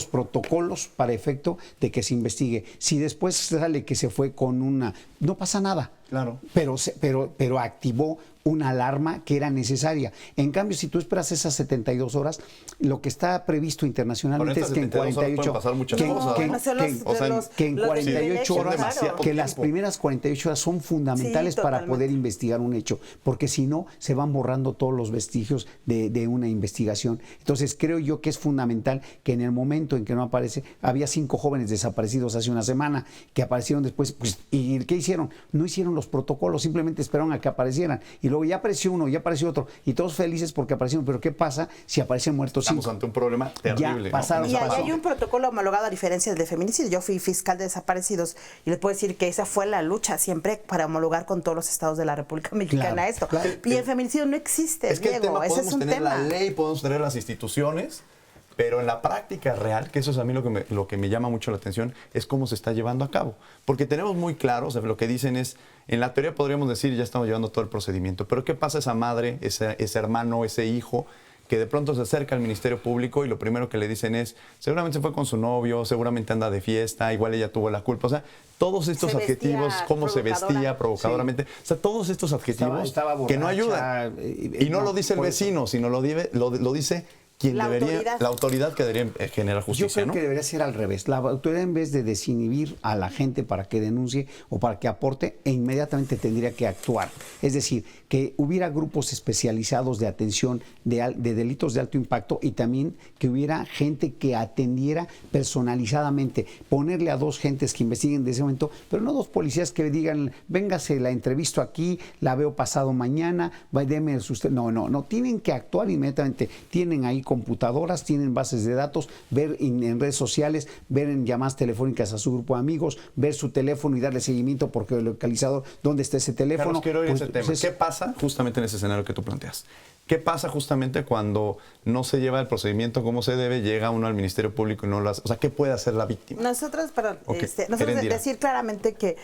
protocolos para efecto de que se investigue. Si después sale que se fue con no pasa nada. Claro. Pero activó una alarma que era necesaria. En cambio, si tú esperas esas 72 horas, lo que está previsto internacionalmente es que en 48 pasar muchas cosas, que en 48 horas, que las tiempo. primeras 48 horas son fundamentales para poder investigar un hecho, porque si no, se van borrando todos los vestigios de una investigación. Entonces, creo yo que es fundamental que en el momento en que no aparece, había 5 jóvenes desaparecidos hace una semana, que aparecieron después, pues, ¿y qué hicieron? No hicieron los protocolos, simplemente esperaron a que aparecieran, y luego ya apareció uno, ya apareció otro, y todos felices porque aparecieron, pero ¿qué pasa si aparecen muertos 5? Estamos ante un problema terrible. Y hay un protocolo homologado a diferencia del feminicidio. Yo fui fiscal de desaparecidos y les puedo decir que esa fue la lucha siempre para homologar con todos los estados de la República Mexicana esto. Y el feminicidio no existe, es que Diego, el tema, ese es un tener tema. la ley, podemos tener las instituciones, pero en la práctica real, que eso es a mí lo que me llama mucho la atención, es cómo se está llevando a cabo. Porque tenemos muy claro, o sea, lo que dicen es, en la teoría podríamos decir, ya estamos llevando todo el procedimiento, pero ¿qué pasa esa madre, ese hermano, ese hijo, que de pronto se acerca al Ministerio Público y lo primero que le dicen es, seguramente se fue con su novio, seguramente anda de fiesta, igual ella tuvo la culpa? O sea, todos estos adjetivos, cómo se vestía provocadoramente, o sea, todos estos adjetivos estaba borracha, que no ayudan. Y no lo dice el vecino, sino lo dice quien la autoridad que debería generar justicia. Yo creo que debería ser al revés. La autoridad, en vez de desinhibir a la gente para que denuncie o para que aporte, inmediatamente tendría que actuar. Es decir, que hubiera grupos especializados de atención de delitos de alto impacto y también que hubiera gente que atendiera personalizadamente. Ponerle a 2 gentes que investiguen de ese momento, pero no 2 policías que digan, véngase, la entrevisto aquí, la veo pasado mañana, deme usted. No. Tienen que actuar inmediatamente. Tienen ahí computadoras, tienen bases de datos, ver en redes sociales, ver en llamadas telefónicas a su grupo de amigos, ver su teléfono y darle seguimiento porque el localizador, ¿dónde está ese teléfono? Carlos, quiero ir a ese tema. ¿Qué pasa justamente en ese escenario que tú planteas? ¿Qué pasa justamente cuando no se lleva el procedimiento como se debe, llega uno al Ministerio Público y no lo hace? O sea, ¿qué puede hacer la víctima? Nosotros decir claramente que,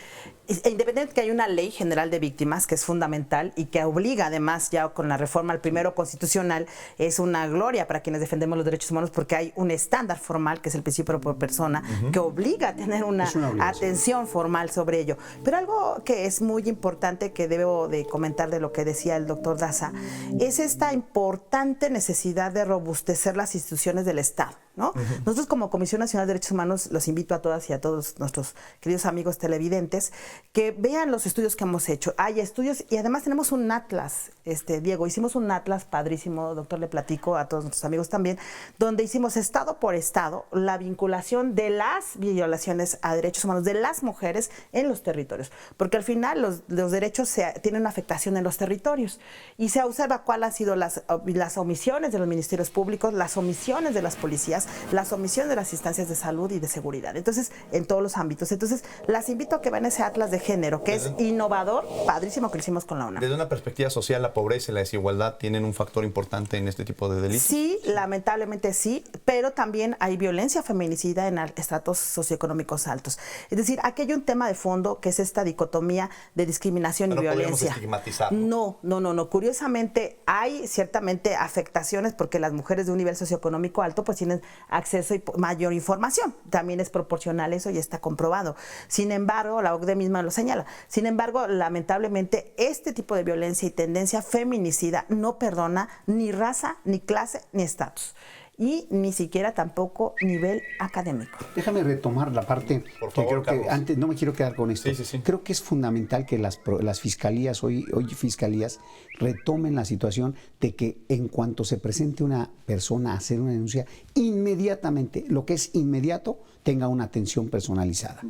independientemente que hay una ley general de víctimas que es fundamental y que obliga, además, ya con la reforma al primero constitucional, es una gloria para quienes defendemos los derechos humanos porque hay un estándar formal, que es el principio por persona, que obliga a tener una atención formal sobre ello. Pero algo que es muy importante que debo de comentar de lo que decía el doctor Daza, es esta importante necesidad de robustecer las instituciones del Estado, ¿no? Nosotros como Comisión Nacional de Derechos Humanos los invito a todas y a todos nuestros queridos amigos televidentes que vean los estudios que hemos hecho. Hay estudios y además tenemos un atlas, Diego, hicimos un atlas padrísimo, doctor, le platico a todos nuestros amigos también, donde hicimos estado por estado la vinculación de las violaciones a derechos humanos de las mujeres en los territorios, porque al final los derechos tienen una afectación en los territorios y se observa cuál ha sido las omisiones de los ministerios públicos, las omisiones de las policías, las omisiones de las instancias de salud y de seguridad. Entonces, en todos los ámbitos. Entonces, las invito a que vean ese atlas de género, que es innovador, padrísimo, que lo hicimos con la UNAM. Desde una perspectiva social, la pobreza y la desigualdad tienen un factor importante en este tipo de delitos. Sí, lamentablemente sí, pero también hay violencia feminicida en estratos socioeconómicos altos. Es decir, aquí hay un tema de fondo que es esta dicotomía de discriminación y violencia. No podemos estigmatizarlo. No. Curiosamente, hay ciertamente afectaciones porque las mujeres de un nivel socioeconómico alto pues tienen acceso a mayor información. También es proporcional eso y está comprobado. Sin embargo, la OCDE misma lo señala. Sin embargo, lamentablemente, este tipo de violencia y tendencia feminicida no perdona ni raza, ni clase, ni estatus. Y ni siquiera tampoco nivel académico. Déjame retomar la parte que creo que antes, no me quiero quedar con esto. Sí. Creo que es fundamental que las fiscalías, hoy fiscalías, retomen la situación de que en cuanto se presente una persona a hacer una denuncia, inmediatamente, lo que es inmediato, tenga una atención personalizada.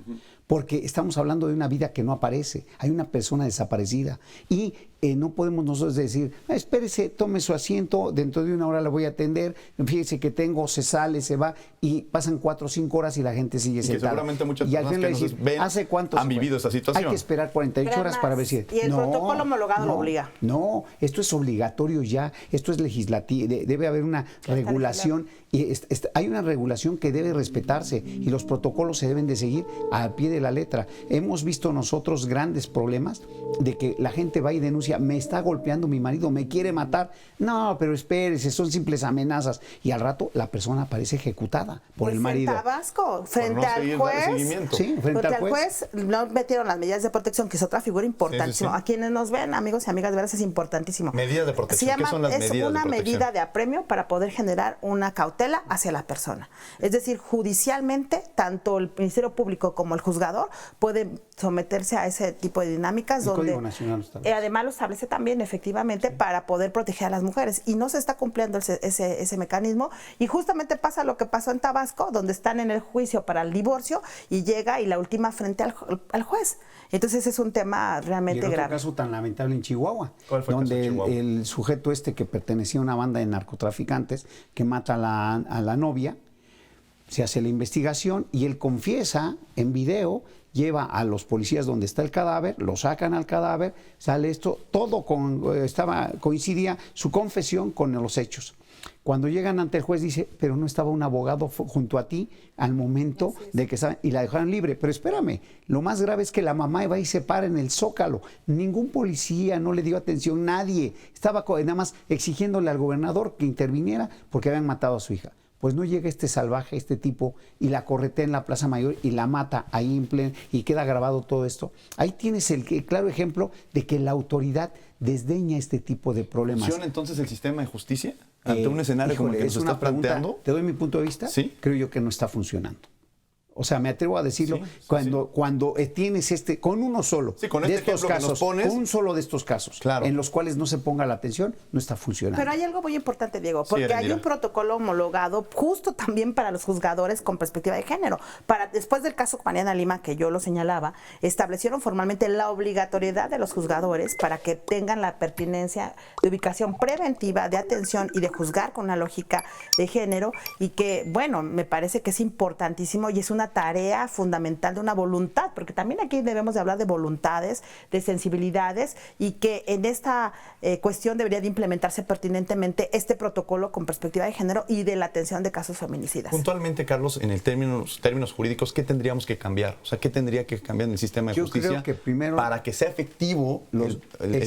Porque estamos hablando de una vida que no aparece, hay una persona desaparecida y no podemos nosotros decir, espérese, tome su asiento, dentro de 1 hora la voy a atender, fíjese que se sale, se va y pasan 4 o 5 horas y la gente sigue sentada. Seguramente muchas personas que nos ven ¿hace cuánto han vivido esa situación? Hay que esperar 48 horas para ver si... Y el protocolo homologado lo obliga. No, esto es obligatorio ya, esto es legislativo, debe haber una regulación y hay una regulación que debe respetarse y los protocolos se deben de seguir al pie de de la letra. Hemos visto nosotros grandes problemas de que la gente va y denuncia, me está golpeando mi marido, me quiere matar. No, pero espérese, son simples amenazas. Y al rato la persona aparece ejecutada por el marido. En Tabasco, frente al juez. Sí, frente al juez no metieron las medidas de protección, que es otra figura importantísima. A quienes nos ven, amigos y amigas, de veras es importantísimo. Medidas de protección. ¿Qué son las medidas de protección? Es una medida de apremio para poder generar una cautela hacia la persona. Es decir, judicialmente, tanto el Ministerio Público como el juzgador pueden someterse a ese tipo de dinámicas. El Código Nacional establece. Además lo establece también, efectivamente, para poder proteger a las mujeres. Y no se está cumpliendo ese mecanismo. Y justamente pasa lo que pasó en Tabasco, donde están en el juicio para el divorcio y llega y la última frente al juez. Entonces es un tema realmente grave. Y otro caso tan lamentable en Chihuahua, ¿cuál fue donde el caso de Chihuahua? el sujeto que pertenecía a una banda de narcotraficantes que mata a la novia, se hace la investigación y él confiesa en video, lleva a los policías donde está el cadáver, lo sacan al cadáver, sale esto, todo coincidía su confesión con los hechos. Cuando llegan ante el juez dice, pero no estaba un abogado junto a ti al momento de que estaban, y la dejaron libre. Pero espérame, lo más grave es que la mamá va y se para en el Zócalo. Ningún policía no le dio atención, nadie. Estaba nada más exigiéndole al gobernador que interviniera porque habían matado a su hija. Pues no llega este salvaje, este tipo, y la corretea en la Plaza Mayor y la mata ahí en pleno, y queda grabado todo esto. Ahí tienes el claro ejemplo de que la autoridad desdeña este tipo de problemas. ¿Funciona entonces el sistema de justicia ante un escenario como el que nos está planteando? ¿Te doy mi punto de vista? Sí. Creo yo que no está funcionando. O sea, me atrevo a decirlo, cuando tienes con uno solo con de este estos casos, con un solo de estos casos, claro, en los cuales no se ponga la atención, no está funcionando. Pero hay algo muy importante, Diego, porque hay un protocolo homologado justo también para los juzgadores con perspectiva de género. Después del caso Mariana Lima, que yo lo señalaba, establecieron formalmente la obligatoriedad de los juzgadores para que tengan la pertinencia de ubicación preventiva, de atención y de juzgar con una lógica de género, y que, bueno, me parece que es importantísimo y es una tarea fundamental de una voluntad, porque también aquí debemos de hablar de voluntades, de sensibilidades, y que en esta cuestión debería de implementarse pertinentemente este protocolo con perspectiva de género y de la atención de casos feminicidas. Puntualmente, Carlos, en el términos jurídicos, ¿qué tendríamos que cambiar? O sea, ¿qué tendría que cambiar en el sistema de justicia creo que primero, para que sea efectivo el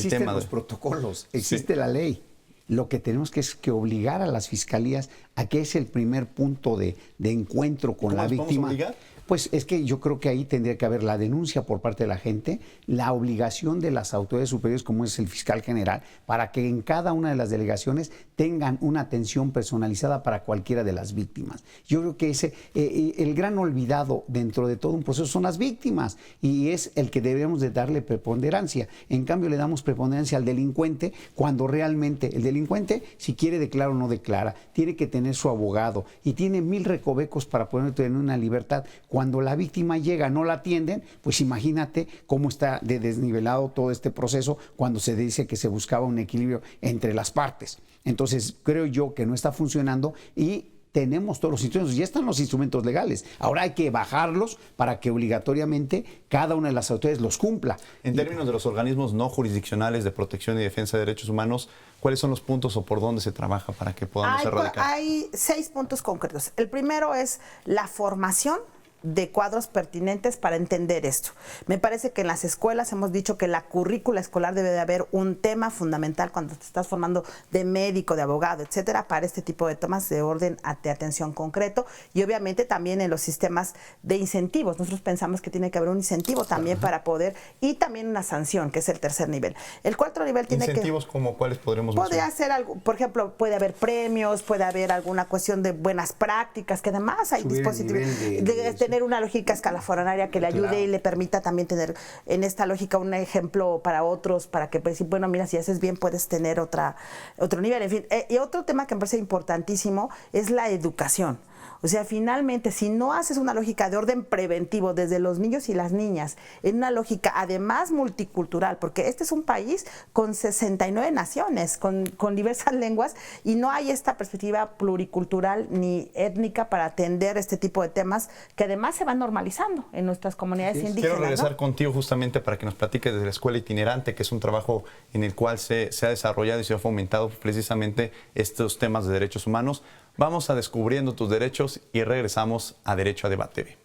tema los protocolos, existe la ley. Lo que tenemos es que obligar a las fiscalías a que es el primer punto de encuentro con la víctima. ¿Obligar? Pues es que yo creo que ahí tendría que haber la denuncia por parte de la gente, la obligación de las autoridades superiores, como es el fiscal general, para que en cada una de las delegaciones tengan una atención personalizada para cualquiera de las víctimas. Yo creo que el gran olvidado dentro de todo un proceso son las víctimas, y es el que debemos de darle preponderancia. En cambio, le damos preponderancia al delincuente cuando realmente el delincuente, si quiere declara o no declara, tiene que tener su abogado y tiene 1000 recovecos para poder tener una libertad. Cuando la víctima llega, no la atienden, pues imagínate cómo está desnivelado todo este proceso cuando se dice que se buscaba un equilibrio entre las partes. Entonces, creo yo que no está funcionando y tenemos todos los instrumentos, ya están los instrumentos legales. Ahora hay que bajarlos para que obligatoriamente cada una de las autoridades los cumpla. En términos de los organismos no jurisdiccionales de protección y defensa de derechos humanos, ¿cuáles son los puntos o por dónde se trabaja para que podamos erradicar? Hay 6 puntos concretos. El primero es la formación de cuadros pertinentes para entender esto. Me parece que en las escuelas hemos dicho que la currícula escolar debe de haber un tema fundamental cuando te estás formando de médico, de abogado, etcétera, para este tipo de temas de orden de atención concreto, y obviamente también en los sistemas de incentivos. Nosotros pensamos que tiene que haber un incentivo también para poder, y también una sanción, que es el tercer nivel. El cuarto nivel tiene ¿Incentivos como cuáles podremos mencionar? Puede hacer algo, por ejemplo, puede haber premios, puede haber alguna cuestión de buenas prácticas, que además hay dispositivos de tener una lógica escalafonaria que le ayude y le permita también tener en esta lógica un ejemplo para otros, para que pues, bueno, mira, si haces bien puedes tener otro nivel. En fin, y otro tema que me parece importantísimo es la educación. O sea, finalmente, si no haces una lógica de orden preventivo desde los niños y las niñas, en una lógica además multicultural, porque este es un país con 69 naciones, con diversas lenguas, y no hay esta perspectiva pluricultural ni étnica para atender este tipo de temas que además se van normalizando en nuestras comunidades indígenas. Quiero regresar contigo justamente para que nos platiques desde la escuela itinerante, que es un trabajo en el cual se ha desarrollado y se ha fomentado precisamente estos temas de derechos humanos. Vamos a Descubriendo tus derechos y regresamos a Derecho a Debate TV.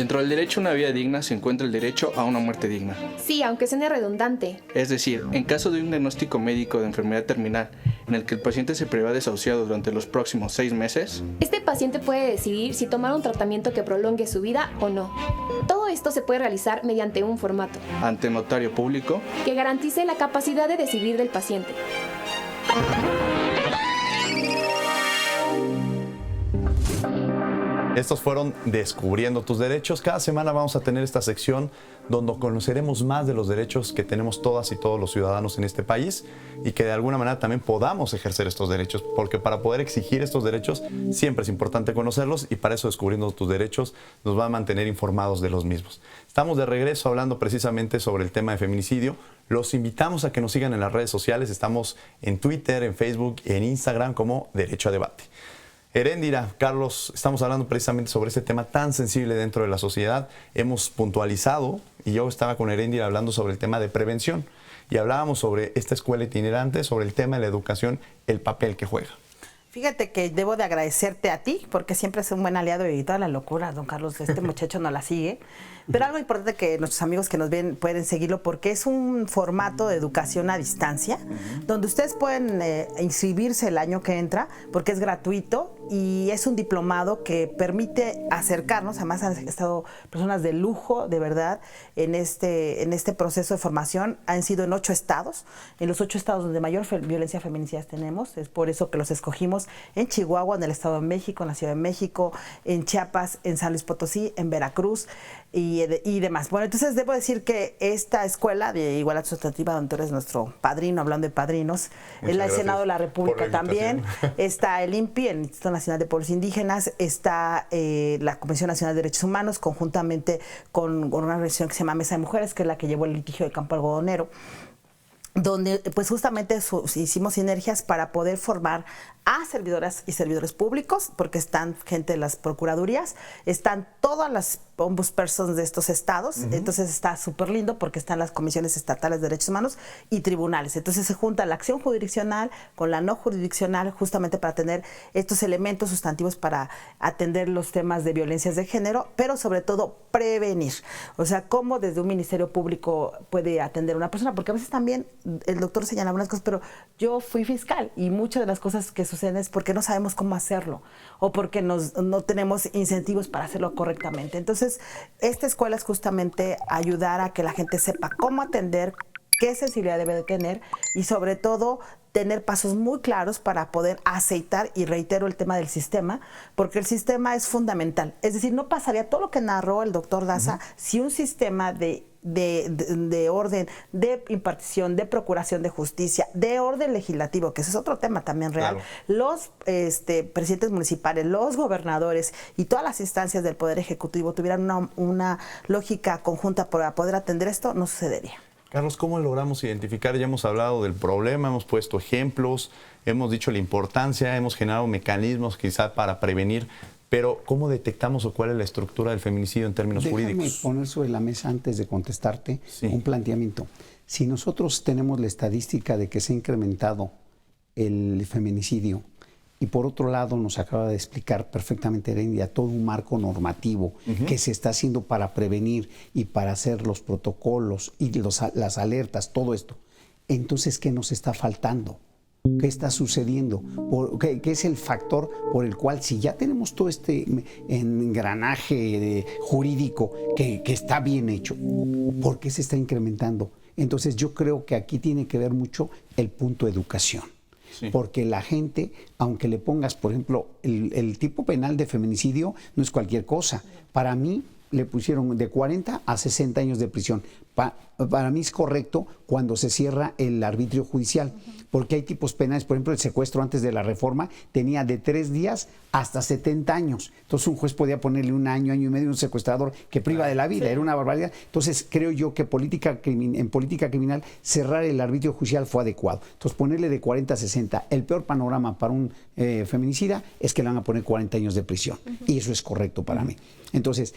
Dentro del derecho a una vida digna se encuentra el derecho a una muerte digna. Sí, aunque suene redundante. Es decir, en caso de un diagnóstico médico de enfermedad terminal en el que el paciente se prevea desahuciado durante los próximos 6 meses, este paciente puede decidir si tomar un tratamiento que prolongue su vida o no. Todo esto se puede realizar mediante un formato ante notario público que garantice la capacidad de decidir del paciente. Estos fueron Descubriendo tus derechos. Cada semana vamos a tener esta sección donde conoceremos más de los derechos que tenemos todas y todos los ciudadanos en este país y que de alguna manera también podamos ejercer estos derechos, porque para poder exigir estos derechos siempre es importante conocerlos y para eso Descubriendo tus derechos nos va a mantener informados de los mismos. Estamos de regreso hablando precisamente sobre el tema de feminicidio. Los invitamos a que nos sigan en las redes sociales. Estamos en Twitter, en Facebook y en Instagram como Derecho a Debate. Heréndira, Carlos, estamos hablando precisamente sobre este tema tan sensible dentro de la sociedad. Hemos puntualizado, y yo estaba con Heréndira hablando sobre el tema de prevención, y hablábamos sobre esta escuela itinerante, sobre el tema de la educación, el papel que juega. Fíjate que debo de agradecerte a ti, porque siempre es un buen aliado y toda la locura, don Carlos, este muchacho no la sigue. Pero algo importante que nuestros amigos que nos ven pueden seguirlo, porque es un formato de educación a distancia, donde ustedes pueden inscribirse el año que entra, porque es gratuito y es un diplomado que permite acercarnos. Además han estado personas de lujo, de verdad, en este proceso de formación. Han sido en 8 estados, en los 8 estados donde mayor violencia feminicida tenemos. Es por eso que los escogimos en Chihuahua, en el Estado de México, en la Ciudad de México, en Chiapas, en San Luis Potosí, en Veracruz y demás. Bueno, entonces debo decir que esta escuela de igualdad sustantiva, donde tú eres nuestro padrino, hablando de padrinos, en el Senado de la República también, está el INPI, el Instituto Nacional de Pueblos Indígenas, está la Comisión Nacional de Derechos Humanos, conjuntamente con una organización que se llama Mesa de Mujeres, que es la que llevó el litigio de Campo Algodonero, donde pues justamente hicimos sinergias para poder formar a servidoras y servidores públicos, porque están gente de las procuradurías, están todas las ombudspersons de estos estados, entonces está súper lindo porque están las comisiones estatales de derechos humanos y tribunales. Entonces se junta la acción jurisdiccional con la no jurisdiccional, justamente para tener estos elementos sustantivos para atender los temas de violencias de género, pero sobre todo prevenir. O sea, cómo desde un ministerio público puede atender a una persona, porque a veces también el doctor señala unas cosas, pero yo fui fiscal y muchas de las cosas que suceden es porque no sabemos cómo hacerlo o porque no tenemos incentivos para hacerlo correctamente. Entonces, esta escuela es justamente ayudar a que la gente sepa cómo atender, qué sensibilidad debe de tener y sobre todo tener pasos muy claros para poder aceitar, y reitero el tema del sistema, porque el sistema es fundamental. Es decir, no pasaría todo lo que narró el doctor Daza si un sistema de orden, de impartición, de procuración de justicia, de orden legislativo, que ese es otro tema también real, claro. Los presidentes municipales, los gobernadores y todas las instancias del Poder Ejecutivo tuvieran una lógica conjunta para poder atender esto, no sucedería. Carlos, ¿cómo logramos identificar? Ya hemos hablado del problema, hemos puesto ejemplos, hemos dicho la importancia, hemos generado mecanismos quizá para prevenir, pero ¿cómo detectamos o cuál es la estructura del feminicidio en términos jurídicos? Déjame poner sobre la mesa antes de contestarte un planteamiento. Si nosotros tenemos la estadística de que se ha incrementado el feminicidio, y por otro lado nos acaba de explicar perfectamente Heréndira todo un marco normativo que se está haciendo para prevenir y para hacer los protocolos y las alertas, todo esto. Entonces, ¿qué nos está faltando? ¿Qué está sucediendo? ¿Qué es el factor por el cual, si ya tenemos todo este engranaje jurídico que está bien hecho, ¿por qué se está incrementando? Entonces, yo creo que aquí tiene que ver mucho el punto educación. Sí. Porque la gente, aunque le pongas, por ejemplo, el tipo penal de feminicidio no es cualquier cosa. Para mí le pusieron de 40 a 60 años de prisión. Para mí es correcto cuando se cierra el arbitrio judicial, porque hay tipos penales, por ejemplo, el secuestro antes de la reforma tenía de 3 días hasta 70 años. Entonces un juez podía ponerle 1 año, año y medio a un secuestrador que priva de la vida, era una barbaridad. Entonces creo yo que en política criminal cerrar el arbitrio judicial fue adecuado. Entonces ponerle de 40 a 60, el peor panorama para un feminicida es que le van a poner 40 años de prisión, y eso es correcto para mí. Entonces,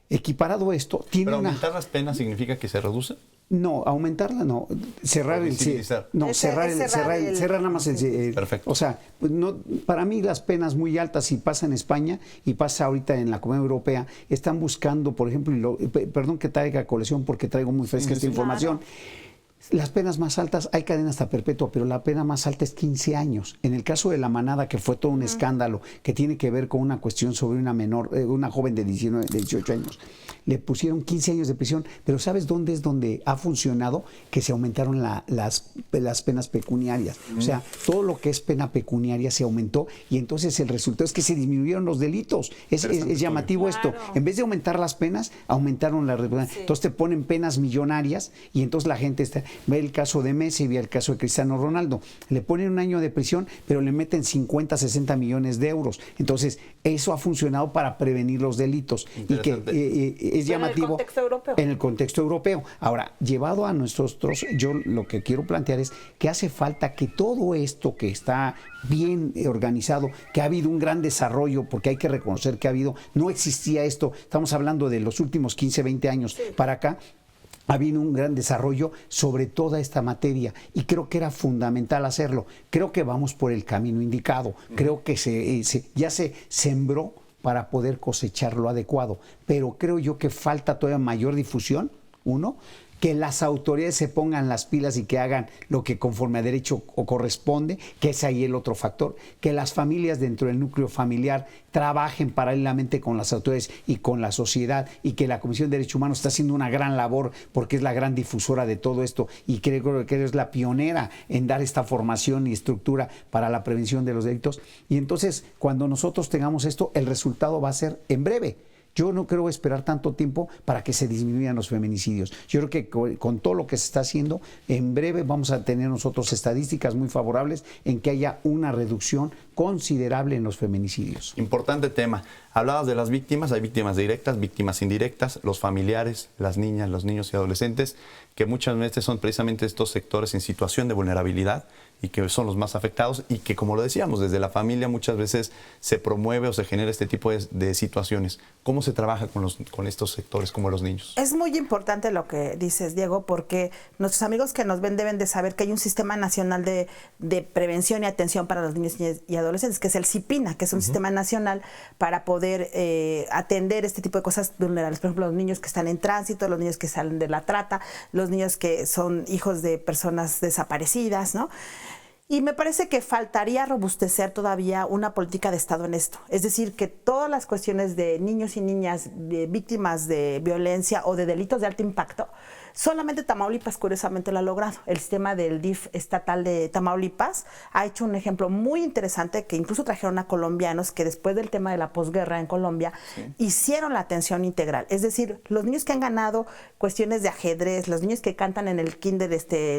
equiparado esto, tiene ¿Pero aumentar las penas significa que se reduce? No, aumentarla no, cerrar cerrar nada más el perfecto. O sea, pues no, para mí las penas muy altas, si pasa en España y pasa ahorita en la Comunidad Europea, están buscando, por ejemplo, perdón que traiga a colección porque traigo muy fresca esta información. Las penas más altas, hay cadena hasta perpetua, pero la pena más alta es 15 años. En el caso de La Manada, que fue todo un escándalo, que tiene que ver con una cuestión sobre una menor, una joven de 18 años, le pusieron 15 años de prisión, pero ¿sabes dónde es donde ha funcionado? Que se aumentaron las penas pecuniarias. O sea, todo lo que es pena pecuniaria se aumentó y entonces el resultado es que se disminuyeron los delitos. Es llamativo esto. En vez de aumentar las penas, aumentaron las reparaciones. Sí. Entonces te ponen penas millonarias y entonces la gente ve el caso de Messi, ve el caso de Cristiano Ronaldo. Le ponen 1 año de prisión, pero le meten 50, 60 millones de euros. Entonces, eso ha funcionado para prevenir los delitos. Y que es llamativo en el contexto europeo. Ahora, llevado a nosotros, yo lo que quiero plantear es que hace falta que todo esto que está bien organizado, que ha habido un gran desarrollo, porque hay que reconocer que no existía esto, estamos hablando de los últimos 15, 20 años para acá, ha habido un gran desarrollo sobre toda esta materia y creo que era fundamental hacerlo. Creo que vamos por el camino indicado, creo que ya se sembró para poder cosechar lo adecuado, pero creo yo que falta todavía mayor difusión, que las autoridades se pongan las pilas y que hagan lo que conforme a derecho o corresponde, que es ahí el otro factor, que las familias dentro del núcleo familiar trabajen paralelamente con las autoridades y con la sociedad y que la Comisión de Derechos Humanos está haciendo una gran labor porque es la gran difusora de todo esto y creo que es la pionera en dar esta formación y estructura para la prevención de los delitos. Y entonces, cuando nosotros tengamos esto, el resultado va a ser en breve. Yo no creo esperar tanto tiempo para que se disminuyan los feminicidios. Yo creo que con todo lo que se está haciendo, en breve vamos a tener nosotros estadísticas muy favorables en que haya una reducción considerable en los feminicidios. Importante tema. Hablabas de las víctimas, hay víctimas directas, víctimas indirectas, los familiares, las niñas, los niños y adolescentes, que muchas veces son precisamente estos sectores en situación de vulnerabilidad y que son los más afectados y que, como lo decíamos, desde la familia muchas veces se promueve o se genera este tipo de situaciones. ¿Cómo se trabaja con estos sectores como los niños? Es muy importante lo que dices, Diego, porque nuestros amigos que nos ven deben de saber que hay un sistema nacional de prevención y atención para los niños y adolescentes, que es el CIPINA, que es un sistema nacional para poder atender este tipo de cosas vulnerables. Por ejemplo, los niños que están en tránsito, los niños que salen de la trata, los niños que son hijos de personas desaparecidas, ¿no? Y me parece que faltaría robustecer todavía una política de Estado en esto. Es decir, que todas las cuestiones de niños y niñas víctimas de violencia o de delitos de alto impacto, solamente Tamaulipas curiosamente lo ha logrado. El sistema del DIF estatal de Tamaulipas ha hecho un ejemplo muy interesante que incluso trajeron a colombianos que después del tema de la posguerra en Colombia hicieron la atención integral. Es decir, los niños que han ganado cuestiones de ajedrez, los niños que cantan en el kinder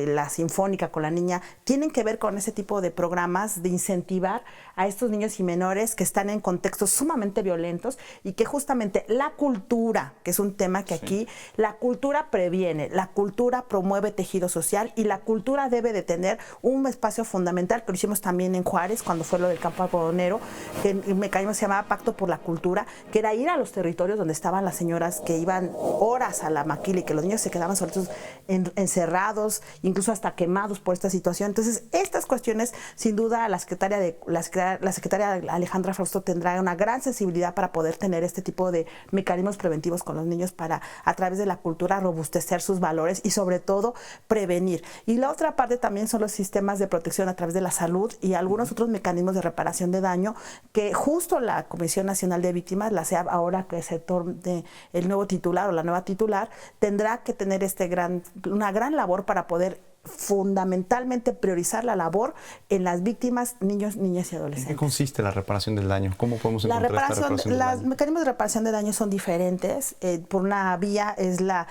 la sinfónica con la niña, tienen que ver con ese tipo de programas de incentivar a estos niños y menores que están en contextos sumamente violentos y que justamente la cultura, que es un tema que aquí, la cultura previene, la cultura promueve tejido social y la cultura debe de tener un espacio fundamental, que lo hicimos también en Juárez cuando fue lo del campo algodonero, que el mecanismo se llamaba Pacto por la Cultura, que era ir a los territorios donde estaban las señoras que iban horas a la maquila y que los niños se quedaban sobre todo encerrados, incluso hasta quemados por esta situación. Entonces, estas cuestiones, sin duda, la secretaria Alejandra Frausto tendrá una gran sensibilidad para poder tener este tipo de mecanismos preventivos con los niños para, a través de la cultura, robustecer sus valores y sobre todo prevenir. Y la otra parte también son los sistemas de protección a través de la salud y algunos otros mecanismos de reparación de daño que justo la Comisión Nacional de Víctimas, la CEAV, ahora que es el nuevo titular o la nueva titular, tendrá que tener una gran labor para poder fundamentalmente priorizar la labor en las víctimas, niños, niñas y adolescentes. ¿En qué consiste la reparación del daño? ¿Cómo podemos encontrar esta reparación del daño? Los mecanismos de reparación de daño son diferentes. Por una vía es la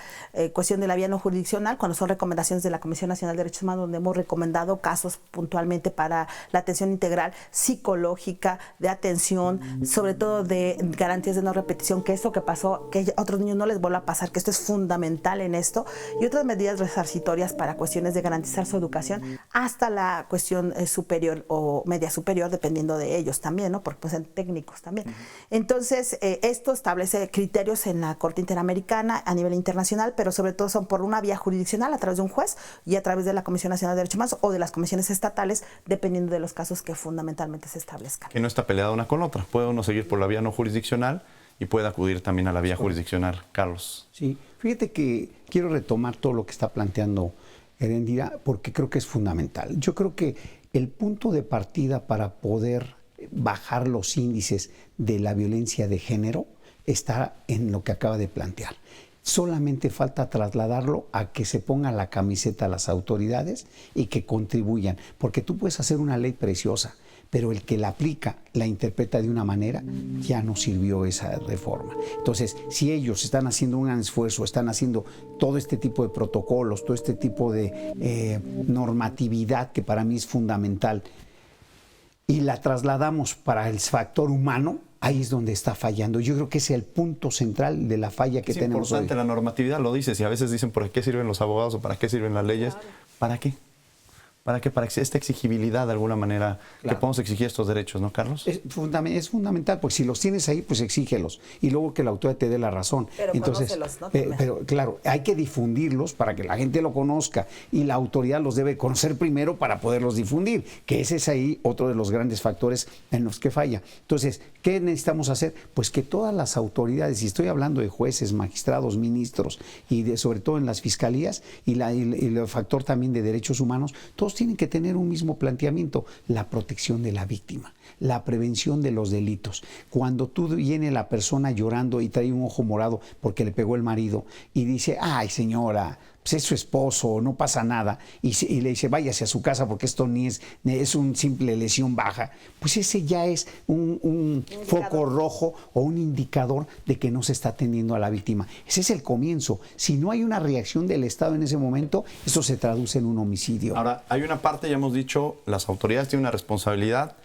cuestión de la vía no jurisdiccional, cuando son recomendaciones de la Comisión Nacional de Derechos Humanos, donde hemos recomendado casos puntualmente para la atención integral psicológica, de atención, sobre todo de garantías de no repetición, que esto que pasó, que a otros niños no les vuelva a pasar, que esto es fundamental en esto, y otras medidas resarcitorias para cuestiones de desde garantizar su educación hasta la cuestión superior o media superior, dependiendo de ellos también, ¿no? Porque pues son técnicos también. Entonces, esto establece criterios en la Corte Interamericana a nivel internacional, pero sobre todo son por una vía jurisdiccional a través de un juez y a través de la Comisión Nacional de Derechos Humanos o de las comisiones estatales, dependiendo de los casos que fundamentalmente se establezcan. Que no está peleada una con otra. Puede uno seguir por la vía no jurisdiccional y puede acudir también a la vía jurisdiccional. Carlos. Sí, fíjate que quiero retomar todo lo que está planteando Heréndira porque creo que es fundamental. Yo creo que el punto de partida para poder bajar los índices de la violencia de género está en lo que acaba de plantear. Solamente falta trasladarlo a que se ponga la camiseta a las autoridades y que contribuyan, porque tú puedes hacer una ley preciosa, pero el que la aplica, la interpreta de una manera, ya no sirvió esa reforma. Entonces, si ellos están haciendo un gran esfuerzo, están haciendo todo este tipo de protocolos, todo este tipo de normatividad que para mí es fundamental, y la trasladamos para el factor humano, ahí es donde está fallando. Yo creo que ese es el punto central de la falla que tenemos hoy. Es importante la normatividad, lo dices, y a veces dicen, ¿para qué sirven los abogados o para qué sirven las leyes? ¿Para qué? ¿Para qué? Para esta exigibilidad de alguna manera, claro, que podamos exigir estos derechos, ¿no, Carlos? Es fundamental, porque si los tienes ahí, pues exígelos. Y luego que la autoridad te dé la razón. Pero entonces, conócelos, ¿no? Pero claro, hay que difundirlos para que la gente lo conozca. Y la autoridad los debe conocer primero para poderlos difundir. Que ese es ahí otro de los grandes factores en los que falla. Entonces, ¿qué necesitamos hacer? Pues que todas las autoridades, y estoy hablando de jueces, magistrados, ministros, y sobre todo en las fiscalías, y el factor también de derechos humanos, todos tienen que tener un mismo planteamiento: la protección de la víctima, la prevención de los delitos. Cuando tú viene la persona llorando y trae un ojo morado porque le pegó el marido y dice, ay señora, pues es su esposo, no pasa nada, y le dice, váyase a su casa porque esto ni es un simple lesión baja, pues ese ya es un foco rojo o un indicador de que no se está atendiendo a la víctima. Ese es el comienzo. Si no hay una reacción del Estado en ese momento, eso se traduce en un homicidio. Ahora, hay una parte, ya hemos dicho, las autoridades tienen una responsabilidad.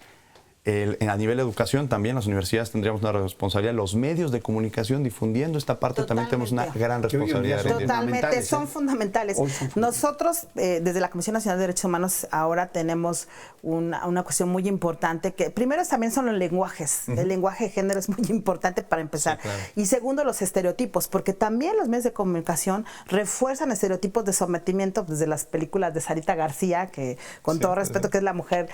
A nivel de educación también las universidades tendríamos una responsabilidad, los medios de comunicación difundiendo esta parte. Totalmente. También tenemos una gran responsabilidad. Totalmente, son fundamentales. Nosotros desde la Comisión Nacional de Derechos Humanos ahora tenemos una cuestión muy importante que primero también son los lenguajes. El lenguaje de género es muy importante para empezar. Sí, claro. Y segundo, los estereotipos, porque también los medios de comunicación refuerzan estereotipos de sometimiento desde las películas de Sarita García, que con todo respeto, que es la mujer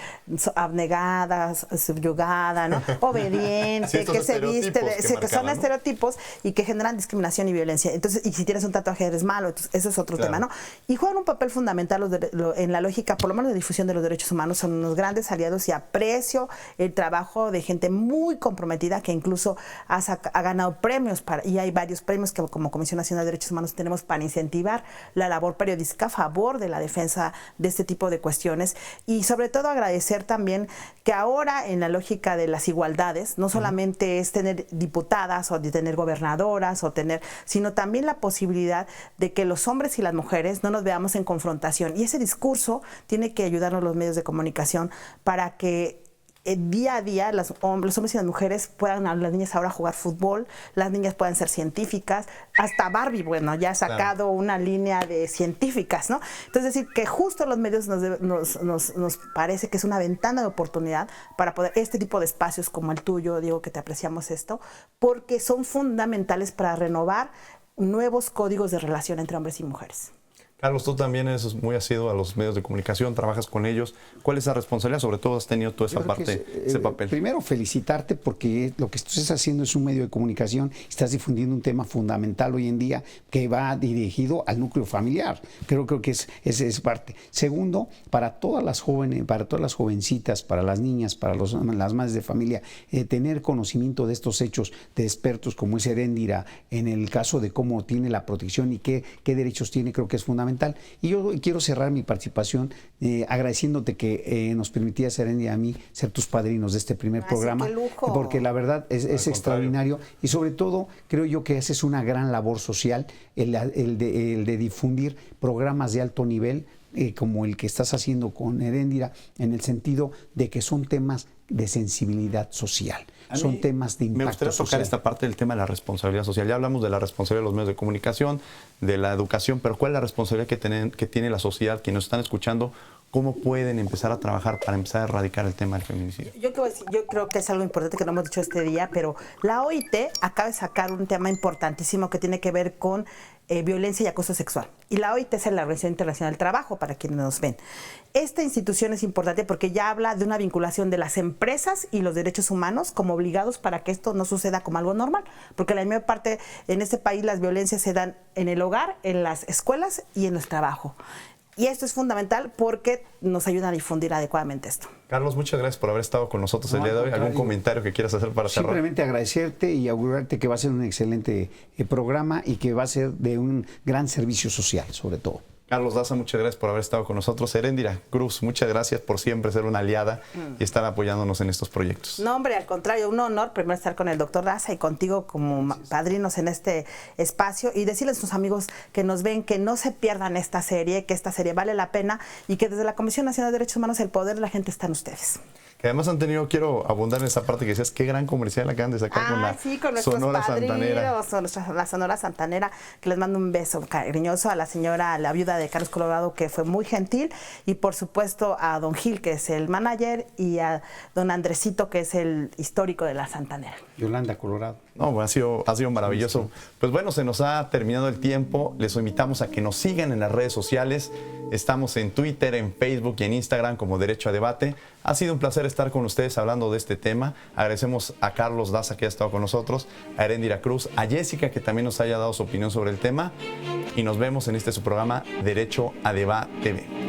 abnegada, subyugada, ¿no? Obediente, que se viste, que son estereotipos y que generan discriminación y violencia. Entonces, y si tienes un tatuaje eres malo, entonces, ese es otro tema, ¿no? Y juegan un papel fundamental en la lógica, por lo menos de difusión de los derechos humanos, son unos grandes aliados y aprecio el trabajo de gente muy comprometida que incluso ha ganado premios y hay varios premios que como Comisión Nacional de Derechos Humanos tenemos para incentivar la labor periodística a favor de la defensa de este tipo de cuestiones y sobre todo agradecer también que ahora en la lógica de las igualdades, no solamente es tener diputadas o de tener gobernadoras sino también la posibilidad de que los hombres y las mujeres no nos veamos en confrontación. Y ese discurso tiene que ayudarnos los medios de comunicación para que día a día los hombres y las mujeres puedan, las niñas ahora jugar fútbol, las niñas puedan ser científicas, hasta Barbie, bueno, ya ha sacado una línea de científicas, ¿no? Entonces, decir que justo los medios nos parece que es una ventana de oportunidad para poder, este tipo de espacios como el tuyo, Diego, que te apreciamos esto, porque son fundamentales para renovar nuevos códigos de relación entre hombres y mujeres. Carlos, tú también eres muy asiduo a los medios de comunicación, trabajas con ellos. ¿Cuál es la responsabilidad? Sobre todo has tenido toda esa parte, ese papel. Primero, felicitarte porque lo que estás haciendo es un medio de comunicación, estás difundiendo un tema fundamental hoy en día que va dirigido al núcleo familiar. Creo que es parte. Segundo, para todas las jóvenes, para todas las jovencitas, para las niñas, para las madres de familia, tener conocimiento de estos hechos de expertos como es Heréndira, en el caso de cómo tiene la protección y qué derechos tiene, creo que es fundamental. Y yo quiero cerrar mi participación agradeciéndote que nos permitías, Heréndira, a mí ser tus padrinos de este primer programa, qué lujo. Porque la verdad es extraordinario y sobre todo creo yo que haces una gran labor social, el de difundir programas de alto nivel como el que estás haciendo con Heréndira, en el sentido de que son temas de sensibilidad social. Son temas de impacto me gustaría tocar social. esta parte del tema de la responsabilidad social. Ya hablamos de la responsabilidad de los medios de comunicación, de la educación, pero ¿cuál es la responsabilidad que tiene la sociedad, quienes nos están escuchando? ¿Cómo pueden empezar a trabajar para empezar a erradicar el tema del feminicidio? Yo creo que es algo importante que no hemos dicho este día, pero la OIT acaba de sacar un tema importantísimo que tiene que ver con violencia y acoso sexual. Y la OIT es la Organización Internacional del Trabajo, para quienes nos ven. Esta institución es importante porque ya habla de una vinculación de las empresas y los derechos humanos como obligados para que esto no suceda como algo normal. Porque la mayor parte en este país las violencias se dan en el hogar, en las escuelas y en el trabajo. Y esto es fundamental porque nos ayuda a difundir adecuadamente esto. Carlos, muchas gracias por haber estado con nosotros el día de hoy. ¿Algún comentario que quieras hacer para cerrar? Simplemente agradecerte y augurarte que va a ser un excelente programa y que va a ser de un gran servicio social, sobre todo. Carlos Daza, muchas gracias por haber estado con nosotros. Heréndira Cruz, muchas gracias por siempre ser una aliada y estar apoyándonos en estos proyectos. No, hombre, al contrario, un honor primero estar con el doctor Daza y contigo como padrinos en este espacio y decirles a sus amigos que nos ven que no se pierdan esta serie, que esta serie vale la pena y que desde la Comisión Nacional de Derechos Humanos el poder de la gente está en ustedes. Que además han tenido, quiero abundar en esa parte que decías, qué gran comercial acaban de sacar con la Sonora Santanera. La Sonora Santanera, que les mando un beso cariñoso a la señora, la viuda de Carlos Colorado, que fue muy gentil, y por supuesto a don Gil, que es el manager, y a don Andresito, que es el histórico de la Santanera. Yolanda Colorado. No, ha sido maravilloso. Pues bueno, se nos ha terminado el tiempo. Les invitamos a que nos sigan en las redes sociales. Estamos en Twitter, en Facebook y en Instagram como Derecho a Debate. Ha sido un placer estar con ustedes hablando de este tema. Agradecemos a Carlos Daza, que ha estado con nosotros, a Heréndira Cruz, a Jessica, que también nos haya dado su opinión sobre el tema. Y nos vemos en su programa Derecho a Debate TV.